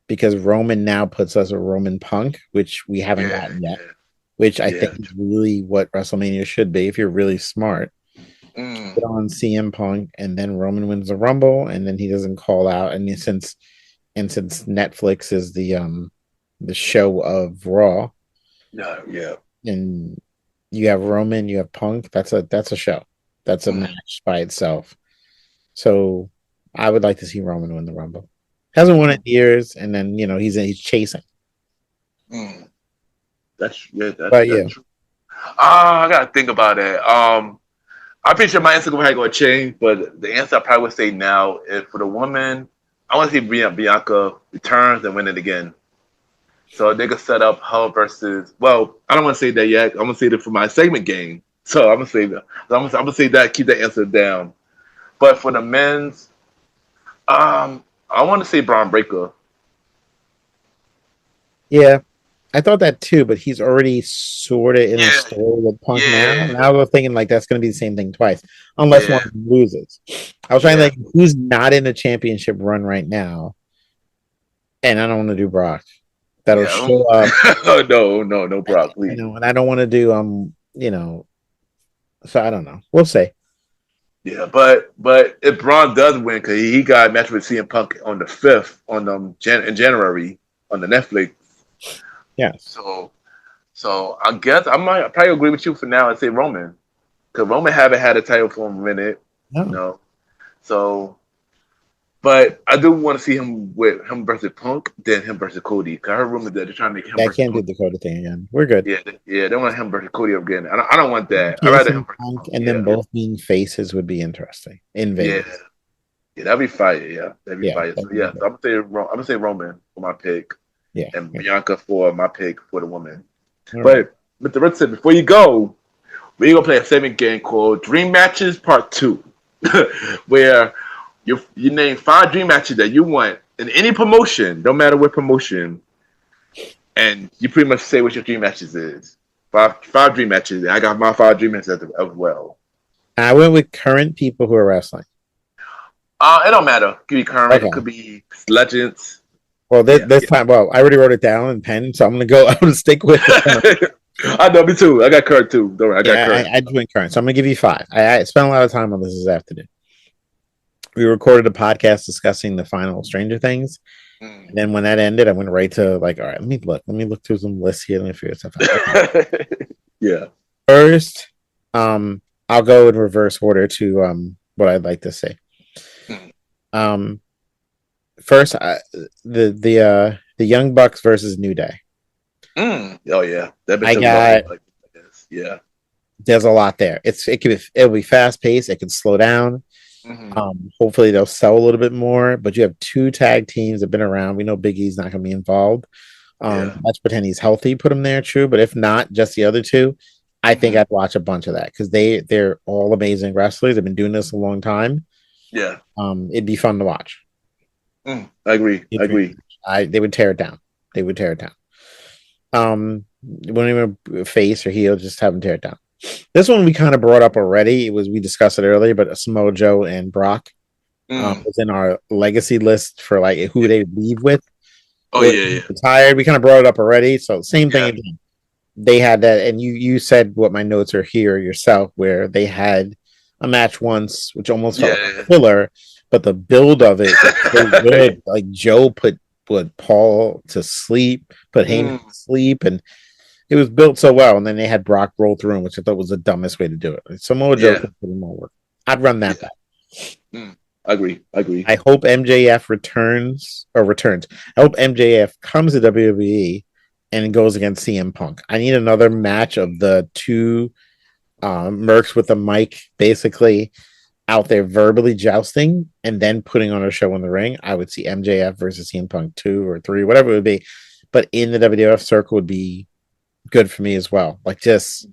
because Roman now puts us a Roman Punk, which we haven't
Yeah,
gotten yet,
yeah,
which I
yeah.
think is really what WrestleMania should be if you're really smart. Put
Mm.
on CM Punk, and then Roman wins the Rumble, and then he doesn't call out. And since and since Netflix is the show of Raw,
Yeah.
and you have Roman, you have Punk, that's a show. That's a match by itself. So I would like to see Roman win the Rumble. Hasn't won it in years, and then he's chasing.
Mm. That's
But yeah,
true. I gotta think about it. I'm pretty sure my answer probably gonna change, but the answer I probably would say now is for the woman. I want to see Bianca returns and win it again. So they could set up her versus. Well, I don't want to say that yet. I'm gonna say that for my segment game. So I'm gonna say that. I'm gonna say that. Keep that answer down. But for the men's, I want to say Braun Breaker.
yeah, I thought that too, but he's already sort of in a
Yeah,
story with Punk now.
yeah,
Now we're thinking like that's going to be the same thing twice, unless one
yeah,
loses. I was trying to
yeah.
think who's not in a championship run right now, and I don't want to do Brock. That'll
Yeah.
show up,
No, Brock, please.
and I don't want to do so I don't know. We'll see.
Yeah, but if Braun does win, because he got a match with CM Punk on the 5th on in January on the Netflix.
Yes.
So I guess I might probably agree with you for now and say Roman, because Roman haven't had a title for a minute.
No.
So, but I do want to see him with him versus Punk, then him versus Cody. Cause I heard rumors that they're trying to make him
I
versus
can't do
Punk.
the Dakota thing again. We're good.
Yeah, they want him versus Cody again. I don't want that. I rather him
Jason
versus
Punk
Punk.
and them both being faces would be interesting in Vegas.
Yeah, that'd be fire. Yeah, that'd be fire. So
That'd be
I'm gonna say Roman for my pick,
yeah,
and Bianca for my pick for the woman.
All
But Mr. Richardson, before you go, we're gonna play a segment game called Dream Matches Part 2, where you name 5 dream matches that you want in any promotion, no matter what promotion, and you pretty much say what your dream matches is. Five dream matches. I got my 5 dream matches as well.
I went with current people who are wrestling.
It don't matter. It could be current.
Okay.
It could be legends.
Well, this time, well, I already wrote it down in pen, so I'm gonna go. I'm gonna stick with it.
I know, me too. I got current too. Don't worry, I got current.
I went current, so I'm gonna give you 5. I spent a lot of time on this afternoon. We recorded a podcast discussing the final Stranger Things. And then when that ended, I went right to like, all right, let me look through some lists here. Let me figure stuff out.
Yeah.
First, I'll go in reverse order to what I'd like to say. First, the Young Bucks versus New Day.
Oh yeah, yeah.
There's a lot there. It'll be fast paced. It can slow down. Hopefully they'll sell a little bit more. But you have 2 tag teams that have been around. We know Big E's not going to be involved. Let's pretend he's healthy. Put him there, true. But if not, just the other 2. I think I'd watch a bunch of that because they're all amazing wrestlers. They've been doing this a long time.
Yeah.
It'd be fun to watch.
I agree.
They would tear it down. It wouldn't even face or heel, just have them tear it down. This one we kind of brought up already. We discussed it earlier, but Samoa Joe and Brock was in our legacy list for like who they leave with.
Oh yeah.
Retired. We kind of brought it up already. So same thing again. They had that, and you said what my notes are here yourself, where they had a match once, which almost felt like a filler, but the build of it was so good. Like Joe put Paul to sleep, put Heyman to sleep, and it was built so well. And then they had Brock roll through him, which I thought was the dumbest way to do it. Samoa Joe could put in more work. I'd run that back.
I agree.
I hope MJF returns. I hope MJF comes to WWE and goes against CM Punk. I need another match of the 2 mercs with the mic basically out there verbally jousting and then putting on a show in the ring. I would see MJF versus CM Punk 2 or 3, whatever it would be. But in the WWF circle would be good for me as well. Like just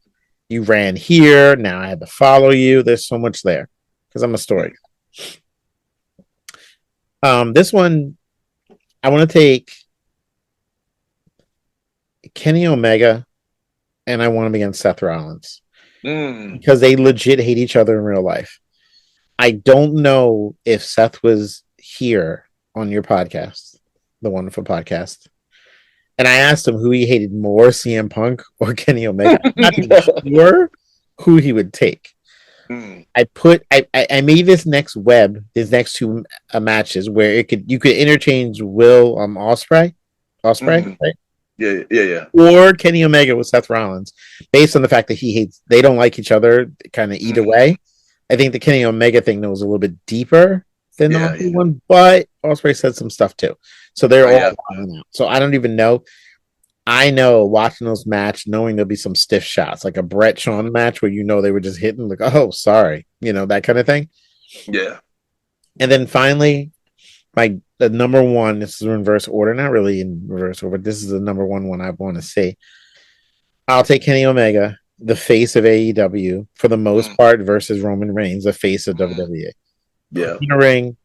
you ran here, now I had to follow you. There's so much there because I'm a story. This one I want to take Kenny Omega and I want him against Seth Rollins because they legit hate each other in real life. I don't know if Seth was here on your podcast, the Wonderful Podcast, and I asked him who he hated more, CM Punk or Kenny Omega. I'm not even sure who he would take.
Mm.
I made this next these next two matches where you could interchange Will Osprey,
Mm.
right?
Yeah, yeah, yeah.
Or Kenny Omega with Seth Rollins, based on the fact that they don't like each other, kind of either
Mm.
way. I think the Kenny Omega thing was a little bit deeper than the
Yeah,
Osprey
yeah.
one, but Osprey said some stuff too. So they're
Oh,
all
yeah.
wilding out. So I don't even know. I know watching those match, knowing there'll be some stiff shots, like a Brett Shawn match where they were just hitting, like, oh, sorry, that kind of thing.
Yeah.
And then finally, the number one, this is in reverse order, not really in reverse order, but this is the number one I want to see. I'll take Kenny Omega, the face of AEW, for the most
Mm.
part, versus Roman Reigns, the face of
Mm.
WWE.
Yeah.
In the ring,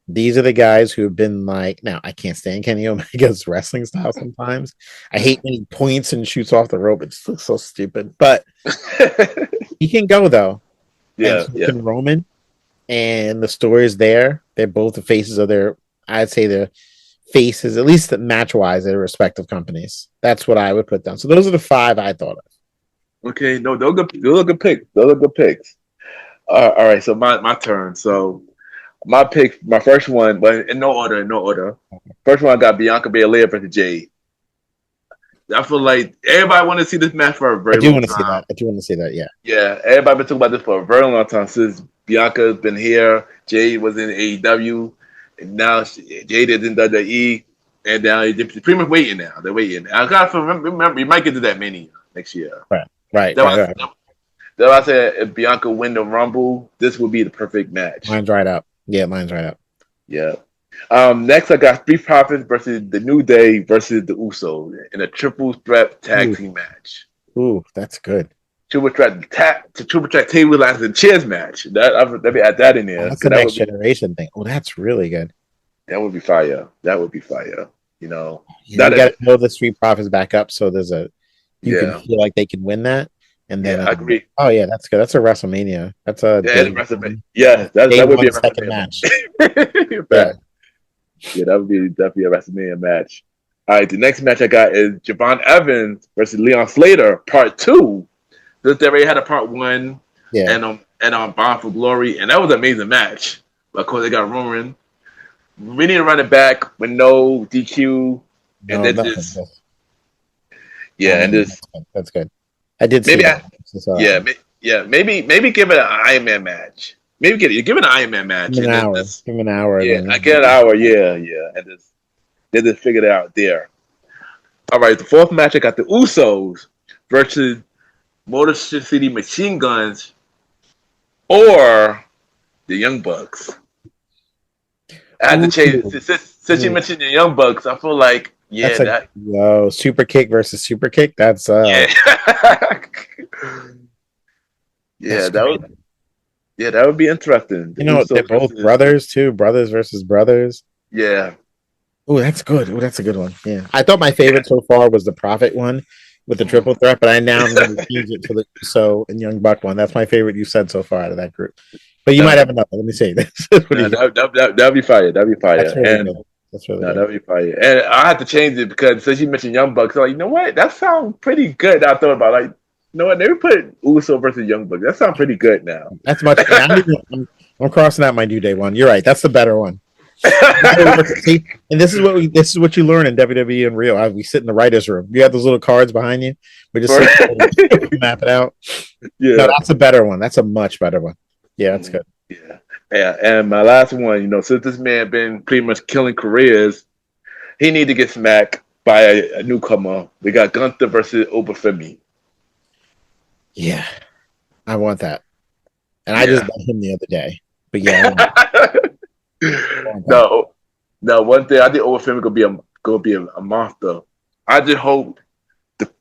these are the guys who have been like, now I can't stand Kenny Omega's wrestling style sometimes. I hate when he points and shoots off the rope. It just looks so stupid. But he can go though. And
Yeah,
so
yeah.
can Roman. And the story is there. They're both the faces of I'd say they're faces, at least match wise, their respective companies. That's what I would put down. So those are the five I thought of.
Okay, no, those are good picks. Those are good picks. All right, so my turn. So my first one, but in no order, First one I got Bianca Belair versus Jade. I feel like everybody want to see this match for a
I
very
do
long
want to see
time.
that. I do want to see that. Yeah.
Yeah, everybody been talking about this for a very long time since Bianca's been here. Jade was in AEW, and now Jade is in WWE, and now they're pretty much waiting now. They're waiting. I gotta remember, you might get to that many next year.
Right. Right.
That's
Right.
why I said if Bianca win the Rumble, this would be the perfect match.
Mine's right up. Yeah, mine's right up.
Yeah. Next, I got Street Profits versus the New Day versus the Usos in a triple threat tag team match.
Ooh, that's good.
Triple threat table ladders and chairs match. Let me add that in there.
That's the next generation thing. Oh, that's really good.
That would be fire. That would be fire. You
got to know the Street Profits back up, so you can feel like they can win that. And then
I agree.
Oh yeah, that's good. That's a WrestleMania. That's a
WrestleMania. Yeah, that would be a
second match.
Yeah, that would be definitely a WrestleMania match. All right, the next match I got is Javon Evans versus Leon Slater, Part 2. Since they already had a Part 1, and Bound for Glory, and that was an amazing match. But of course, they got Roman. We need to run it back with no DQ, and then just
that's good. I did see
that. Maybe give it an Iron Man match. Maybe give it an Iron Man match.
Give him an hour.
Yeah, I get an hour. Yeah, and they just figured it out there. All right, the fourth match I got the Usos versus Motor City Machine Guns or the Young Bucks. I had to change since you mentioned the Young Bucks. I feel like
super kick versus super kick. That's
that would be interesting.
They're both brothers too. Brothers versus brothers.
Yeah.
Oh, that's good. Oh, that's a good one. Yeah. I thought my favorite so far was the Prophet one with the triple threat, but I'm going to change it to the and Young Buck one. That's my favorite you said so far out of that group. But you might have another. Let me see.
That'd be fire. That'd be fire.
That's really
that'd be fire. And I had to change it because since you mentioned Young Bucks, I'm like, you know what? That sounds pretty good. I thought about you know what? They would put Uso versus Young Bucks. That sounds pretty good now.
That's much. I'm crossing out my New Day one. You're right. That's the better one. See, and this is what you learn in WWE and Rio. We sit in the writers' room. You have those little cards behind you. We just map it out. Yeah, no, that's a better one. That's a much better one. Yeah, that's good.
Yeah. And my last one, since this man been pretty much killing careers, he need to get smacked by a newcomer. We got Gunther versus Obafemi.
Yeah, I want that, and I just met him the other day. But yeah.
No. One thing I think Obafemi gonna be a monster. I just hope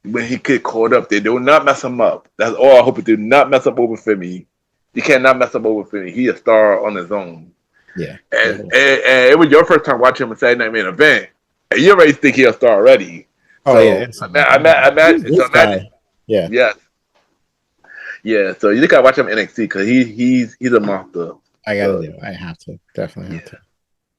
when he get caught up, they do not mess him up. That's all I hope. They do not mess up Obafemi. You cannot mess up Obafemi. He's a star on his own.
Yeah.
And it was your first time watching him on Saturday Night Main Event, and you already think he's a star already.
Oh
so,
yeah.
Imagine.
Yeah.
Yes. Yeah. So you just gotta watch him in NXT because he's a monster.
I gotta do it. I have to. Definitely have to.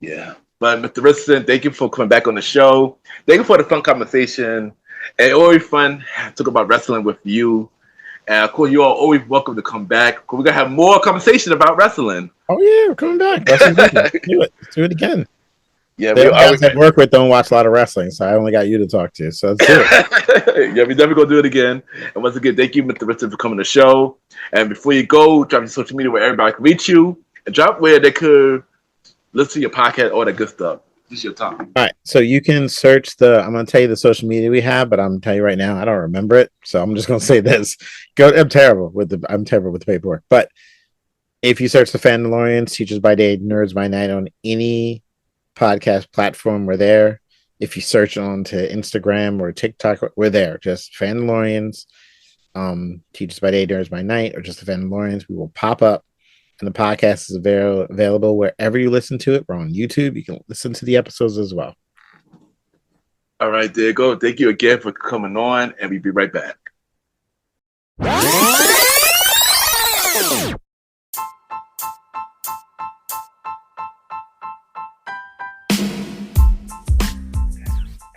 Yeah. But Mr. Richardson, thank you for coming back on the show. Thank you for the fun conversation. And always fun to talk about wrestling with you. And of course, you are always welcome to come back. We're going to have more conversation about wrestling.
Oh, yeah, we're coming back. Let's do it. Let's do it again.
Yeah,
the guys I work with don't watch a lot of wrestling, so I only got you to talk to. So let's do
it. Yeah, we're never going to do it again. And once again, thank you, Mr. Richardson, for coming to the show. And before you go, drop your social media where everybody can reach you. And drop where they could listen to your podcast, all that good stuff. This is your time.
All right. So you can search I'm going to tell you the social media we have, but I'm going to tell you right now, I don't remember it. So I'm just going to say this. I'm terrible with the paperwork. But if you search the Fandalorians, Teachers by Day, Nerds by Night on any podcast platform, we're there. If you search onto Instagram or TikTok, we're there. Just Fandalorians, Teachers by Day, Nerds by Night, or just the Fandalorians. We will pop up. And the podcast is available wherever you listen to it. We're on YouTube. You can listen to the episodes as well.
All right, there you go. Thank you again for coming on, and we'll be right back.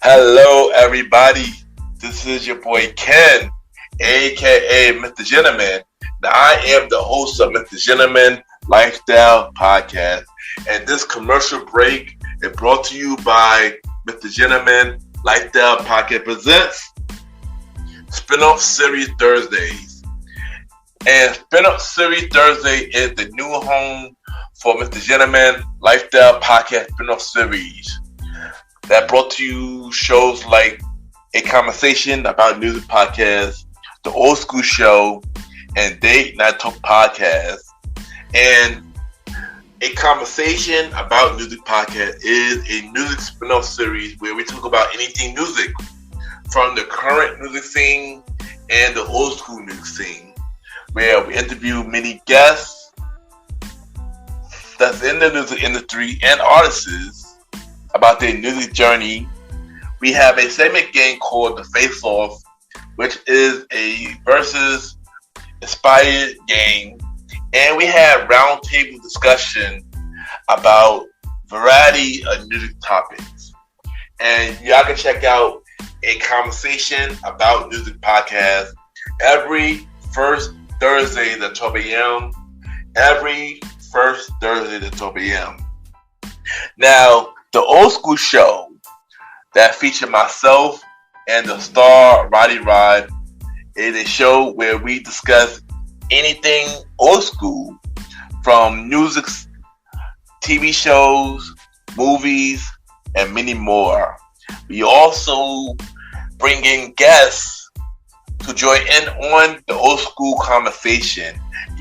Hello, everybody. This is your boy Ken, a.k.a. Mr. Gentleman. Now, I am the host of Mr. Gentleman Lifestyle Podcast, and this commercial break is brought to you by Mr. Gentleman Lifestyle Podcast presents Spin-off Series Thursdays. And Spin-off Series Thursday is the new home for Mr. Gentleman Lifestyle Podcast Spin-off Series that brought to you shows like A Conversation About Music Podcast, The Old School Show, and Date Night Talk Podcast. And A Conversation About Music Podcast is a music spin-off series where we talk about anything music, from the current music scene and the old school music scene, where we interview many guests that's in the music industry and artists about their music journey. We have a segment game called The Face Off, which is a versus inspired game, and we have roundtable discussion about variety of music topics. And y'all can check out A Conversation About Music Podcast every first Thursday at 12 a.m. Every first Thursday at 12 a.m. Now, the Old School Show that featured myself and the star Roddy Rod is a show where we discuss anything old school, from music, TV shows, movies, and many more. We also bring in guests to join in on the old school conversation.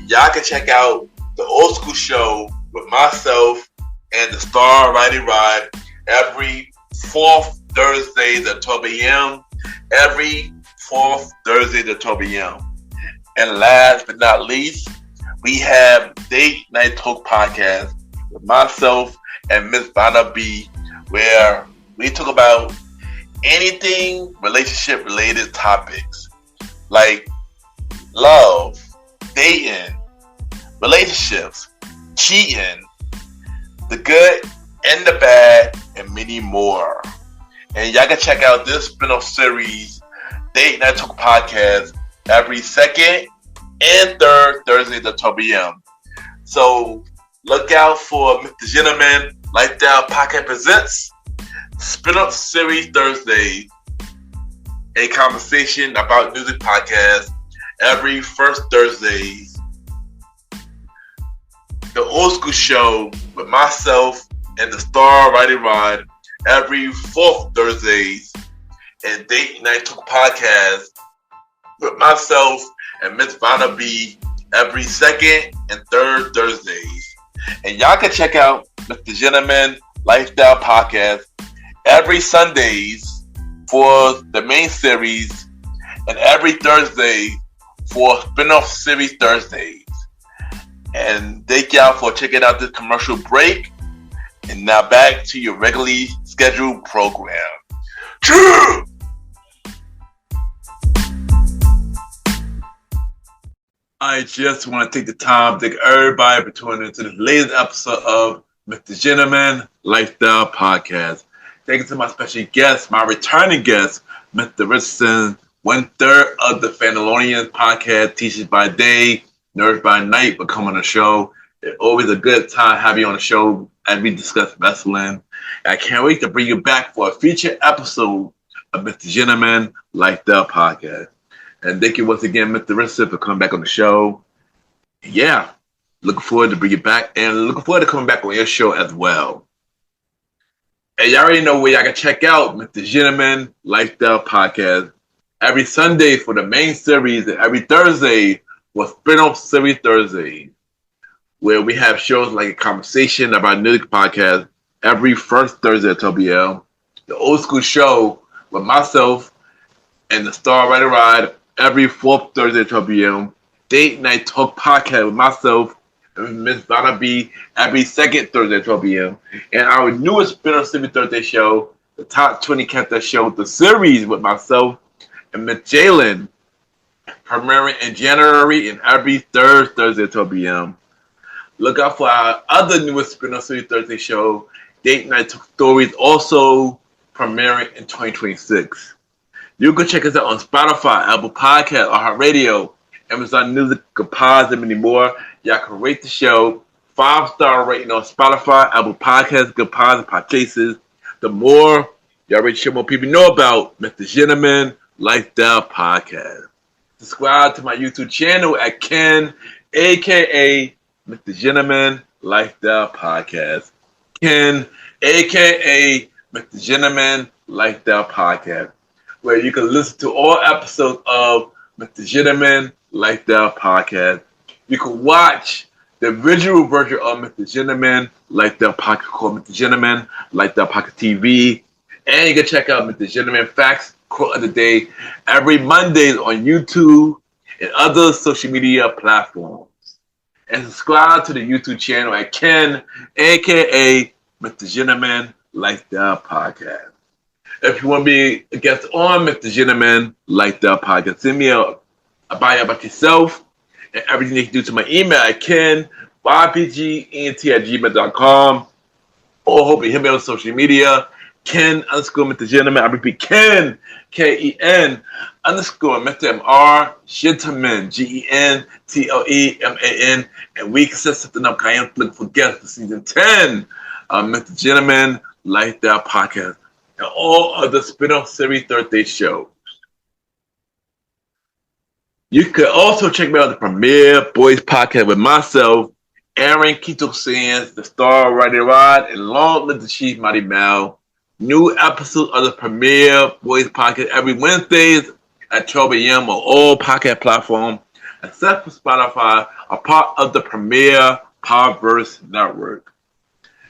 Y'all can check out the Old School Show with myself and the star Roddy Rod every fourth Thursday at 12 a.m. Every fourth Thursday at 12 a.m. And last but not least, we have Date Night Talk Podcast with myself and Miss Vanna B, where we talk about anything relationship related topics like love, dating, relationships, cheating, the good and the bad, and many more. And y'all can check out this spin-off series, Date Night Talk Podcast, every second and third Thursday at 12 p.m. So look out for Mr. Gentleman Lifestyle Podcast presents Spin-off Series Thursday, A Conversation About Music Podcast every first Thursdays. The Old School Show with myself and the star Roddy Rod every fourth Thursdays, and Date Night Talk Podcast with myself and Miss Vanna B every second and third Thursdays. And y'all can check out Mr. Gentleman Lifestyle Podcast every Sundays for the main series and every Thursday for spin-off series Thursdays. And thank y'all for checking out this commercial break. And now back to your regularly scheduled program. True! I just want to take the time to thank everybody for tuning into this latest episode of Mr. Gentleman Lifestyle Podcast. Thank you to my special guest, my returning guest, Mr. Richardson, 1/3 of the Fandalorians podcast, Teachers by Day, Nerds by Night, will come on the show. It's always a good time having you on the show as we discuss wrestling. I can't wait to bring you back for a feature episode of Mr. Gentleman Like the Podcast. And thank you once again, Mr. Richardson, for coming back on the show. Yeah, looking forward to bring you back and looking forward to coming back on your show as well. And you already know where y'all can check out Mr. Gentleman Lifestyle Podcast every Sunday for the main series and every Thursday for spin-off series Thursday, where we have shows like a conversation about music podcast every first Thursday at 12 p.m. The old school show with myself and the Star Rider Ride every fourth Thursday at 12 p.m. Date Night Talk podcast with myself and Miss Vanna B every second Thursday at 12 p.m. And our newest spin-off series Thursday show, the Top 20 Countdown Show, the series with myself and Miss Jalen, premiering in January and every third Thursday at 12 p.m. Look out for our other newest spin-off series Thursday show, Date Night Talk Stories, also premiering in 2026. You can check us out on Spotify, Apple Podcasts, iHeartRadio, Amazon Music, Kapaz, and many more. Y'all can rate the show 5-star rating on Spotify, Apple Podcasts, Kapaz, and Podcasts. The more y'all rate the show, more people know about Mr. Gentleman Lifestyle Podcast. Subscribe to my YouTube channel at Ken, a.k.a. Mr. Gentleman Lifestyle Podcast. Ken, a.k.a. Mr. Gentleman Lifestyle Podcast, where you can listen to all episodes of Mr. Gentleman Lifestyle Podcast. You can watch the original version of Mr. Gentleman Lifestyle Podcast called Mr. Gentleman Lifestyle Podcast TV. And you can check out Mr. Gentleman Facts Quote of the Day every Mondays on YouTube and other social media platforms. And subscribe to the YouTube channel at Ken, a.k.a. Mr. Gentleman Lifestyle Podcast. If you want to be a guest on Mr. Gentleman Lifestyle Podcast, send me a bio about yourself and everything you can do to my email at ken.ypgent@gmail.com, or hope you hit me on social media, Ken_Mr. Gentleman. I repeat, Ken, Ken _Mr. MR Gentleman, GENTLEMAN, and we can set something up. I am looking for guests for season 10 of Mr. Gentleman Lifestyle Podcast and all other spin-off series Thursday shows. You could also check me out the Premier Boys Podcast with myself, Aaron Keto Sands, the Star Rider Rod, and Long Live the Chief Mighty Mal. New episodes of the Premier Boys Podcast every Wednesdays at 12 a.m. on all podcast platforms, except for Spotify, a part of the Premier Powerverse Network.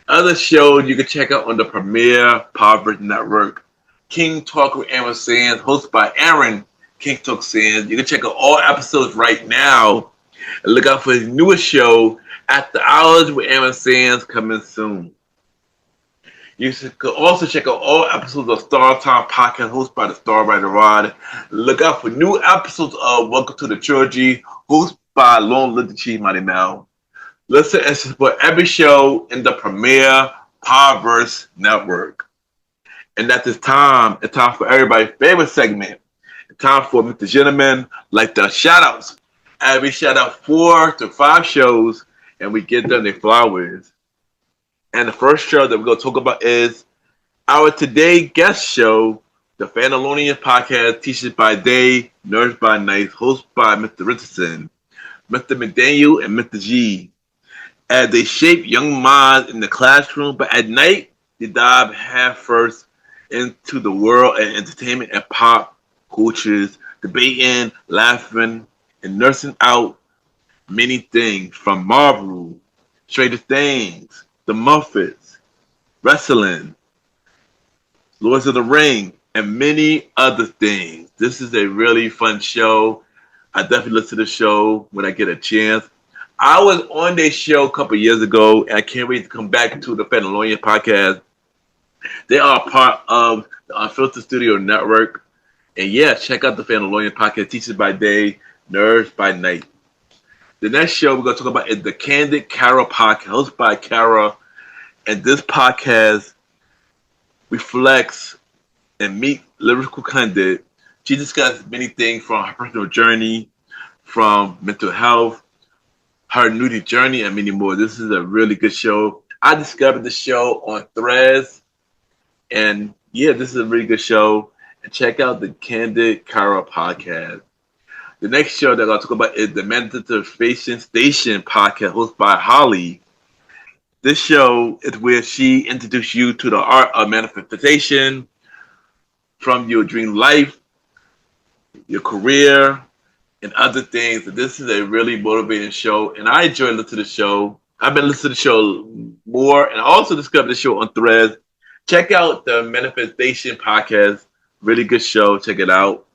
Other shows you can check out on the Premier Powerverse Network: King Talk with Aaron Sands, hosted by Aaron King Talk Sands. You can check out all episodes right now and look out for his newest show, At the Hours with Aaron Sands, coming soon. You could also check out all episodes of Star Time Podcast hosted by the Star Rider Rod. Look out for new episodes of Welcome to the Trilogy hosted by Long Live the Chief Mighty Mal. Listen and support every show in the Premier Powerverse Network. And at this time, it's time for everybody's favorite segment. It's time for Mr. Gentleman like the shout-outs. And we shout out 4 to 5 shows and we give them their flowers. And the first show that we're going to talk about is our today guest show, the Fandalorians Podcast, Teachers by Day, Nerds by Night, hosted by Mr. Richardson, Mr. McDaniel, and Mr. G. As they shape young minds in the classroom, but at night, they dive head first into the world of entertainment and pop cultures, debating, laughing, and nursing out many things from Marvel, Stranger Things, The Muppets, wrestling, Lords of the Ring, and many other things. This is a really fun show. I definitely listen to the show when I get a chance. I was on their show a couple years ago, and I can't wait to come back to the Fandalorian Podcast. They are part of the Unfiltered Studio Network. And yeah, check out the Fandalorian Podcast, Teachers by Day, Nerds by Night. The next show we're going to talk about is the Candid Cara Podcast, hosted by Cara. And this podcast reflects and meet lyrical candid She discussed many things from her personal journey, from mental health, her nudie journey, and many more. This is a really good show. I discovered the show on Threads, and yeah, this is a really good show. And check out the Candid Cara podcast. The next show that I'm going to talk about is the Manifestation Station podcast hosted by Holly. This show is where she introduces you to the art of manifestation from your dream life, your career, and other things. This is a really motivating show, and I enjoy listening to the show. I've been listening to the show more, and I also discovered the show on Threads. Check out the Manifestation podcast. Really good show. Check it out.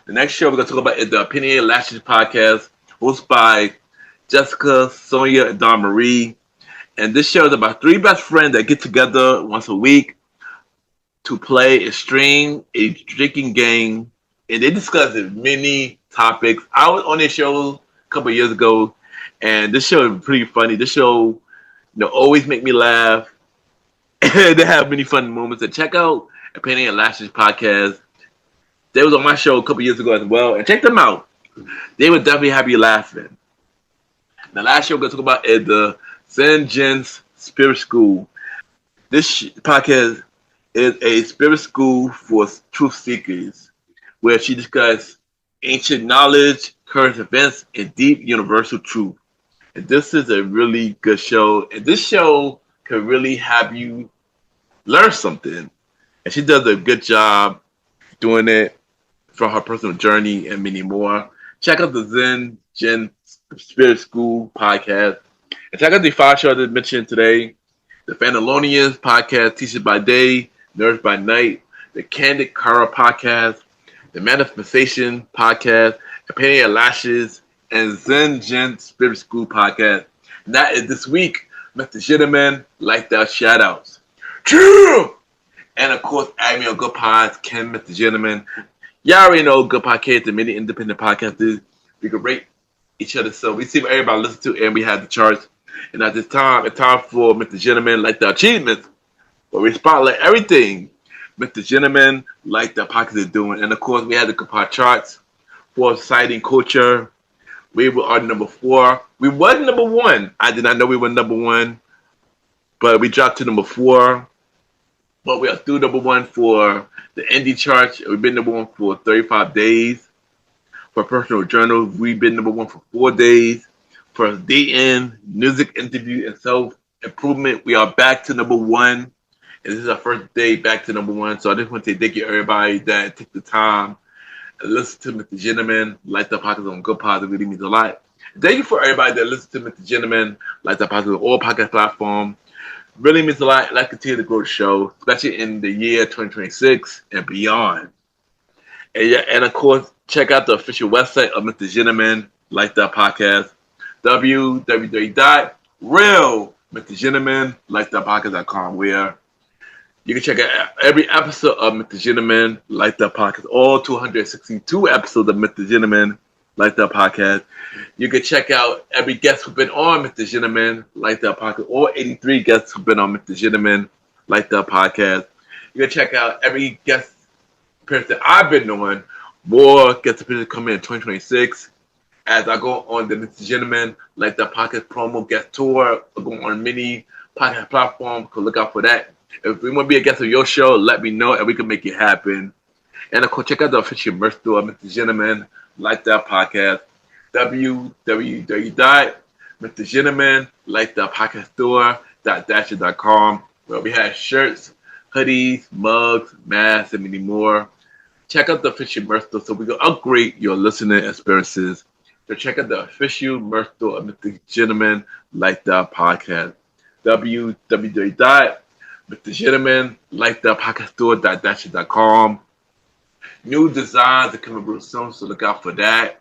The next show we're going to talk about is the Opinion Lashes podcast, hosted by Jessica, Sonia, and Dawn Marie. And this show is about three best friends that get together once a week to play a drinking game, and they discuss many topics. I was on this show a couple of years ago, and this show is pretty funny. This show, always make me laugh, and they have many fun moments. And check out Opinion Lashes podcast. They was on my show a couple years ago as well, and check them out. They would definitely have you laughing. The last show we're going to talk about is the Zen Jin's Spirit School. This podcast is a spirit school for truth seekers, where she discusses ancient knowledge, current events, and deep universal truth. And this is a really good show. And this show can really have you learn something. And she does a good job doing it from her personal journey and many more. Check out the Zen Jin Spirit School podcast. And check out the 5 shows I mentioned today. The Fandalorians podcast, Teachers by Day, Nerds by Night. The Candid Cara podcast. The Manifestation podcast. Opinion Lashes. And Zen Jin Spirit School podcast. And that is this week. Mr. Gentleman, like that shout outs. True! And of course, add me on Good Pods, Ken, Mr. Gentleman. Y'all already know Good Podcast and many independent podcasters. We can rate each other. So we see what everybody listens to, and we have the charts. And at this time, it's time for Mr. Gentleman, like the achievements. But we spotlight everything Mr. Gentleman, like the podcast is doing. And of course, we had the Good Pod charts for Society Culture. We were number 4. We was number 1. I did not know we were number 1. But we dropped to number 4. But we are through number 1 for the indie charts. We've been number 1 for 35 days. For personal journal, we've been number 1 for 4 days. For DN, music interview, and self-improvement, we are back to number 1. And this is our first day back to number 1. So I just want to say thank you everybody that took the time and listen to Mr. Gentleman, like the podcast on Good Pod. It really means a lot. Thank you for everybody that listens to Mr. Gentleman, like the podcast on all podcast platforms. Really means a lot. I'd like to continue to grow the show, especially in the year 2026 and beyond. And of course, check out the official website of Mr. Gentleman, like that podcast, www.realmrgentlemanlikethatpodcast.com, where you can check out every episode of Mr. Gentleman, like that podcast, all 262 episodes of Mr. Gentleman, like that podcast. You can check out every guest who's been on Mr. Gentleman, like that podcast, all 83 guests who've been on Mr. Gentleman, like that podcast. You can check out every guest appearance that I've been on. More guest appearances coming in 2026. As I go on the Mr. Gentleman, like that podcast promo guest tour, I go on many podcast platforms. So look out for that. If you want to be a guest of your show, let me know and we can make it happen. And of course, check out the official merch store of Mr. Gentleman, like that podcast, www.mrgentlemanlikethatpodcaststore.dasher.com, where we have shirts, hoodies, mugs, masks, and many more. Check out the official merch store so we can upgrade your listening experiences. So check out the official merch store of Mr. Gentleman, like that podcast, www.mrgentlemanlikethatpodcaststore.dasher.com. New designs are coming real soon, so look out for that.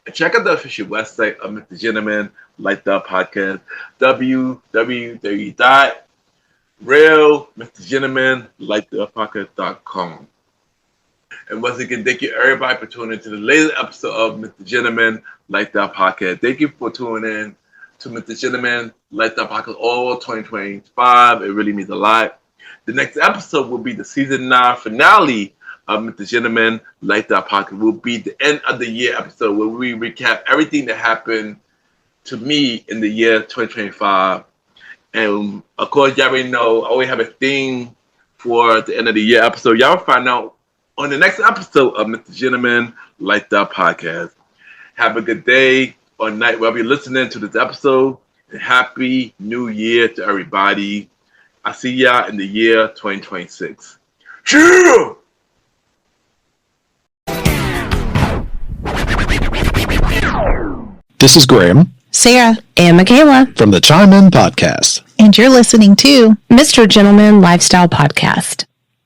And check out the official website of Mr. Gentleman, like that podcast, www.realmrgentlemanlikethatpodcast.com. And once again, thank you everybody for tuning in to the latest episode of Mr. Gentleman, like that podcast. Thank you for tuning in to Mr. Gentleman, like that podcast all 2025. It really means a lot. The next episode will be the season 9 finale of Mr. Gentleman Lifestyle Podcast will be the end of the year episode where we recap everything that happened to me in the year 2025. And of course, y'all already know I always have a theme for the end of the year episode. Y'all will find out on the next episode of Mr. Gentleman Lifestyle Podcast. Have a good day or night wherever you're listening to this episode. And Happy New Year to everybody. I see y'all in the year 2026. Cheers!
This is Graham,
Sarah, and Michaela
from the Chime In Podcast.
and you're listening to Mr. Gentleman Lifestyle Podcast.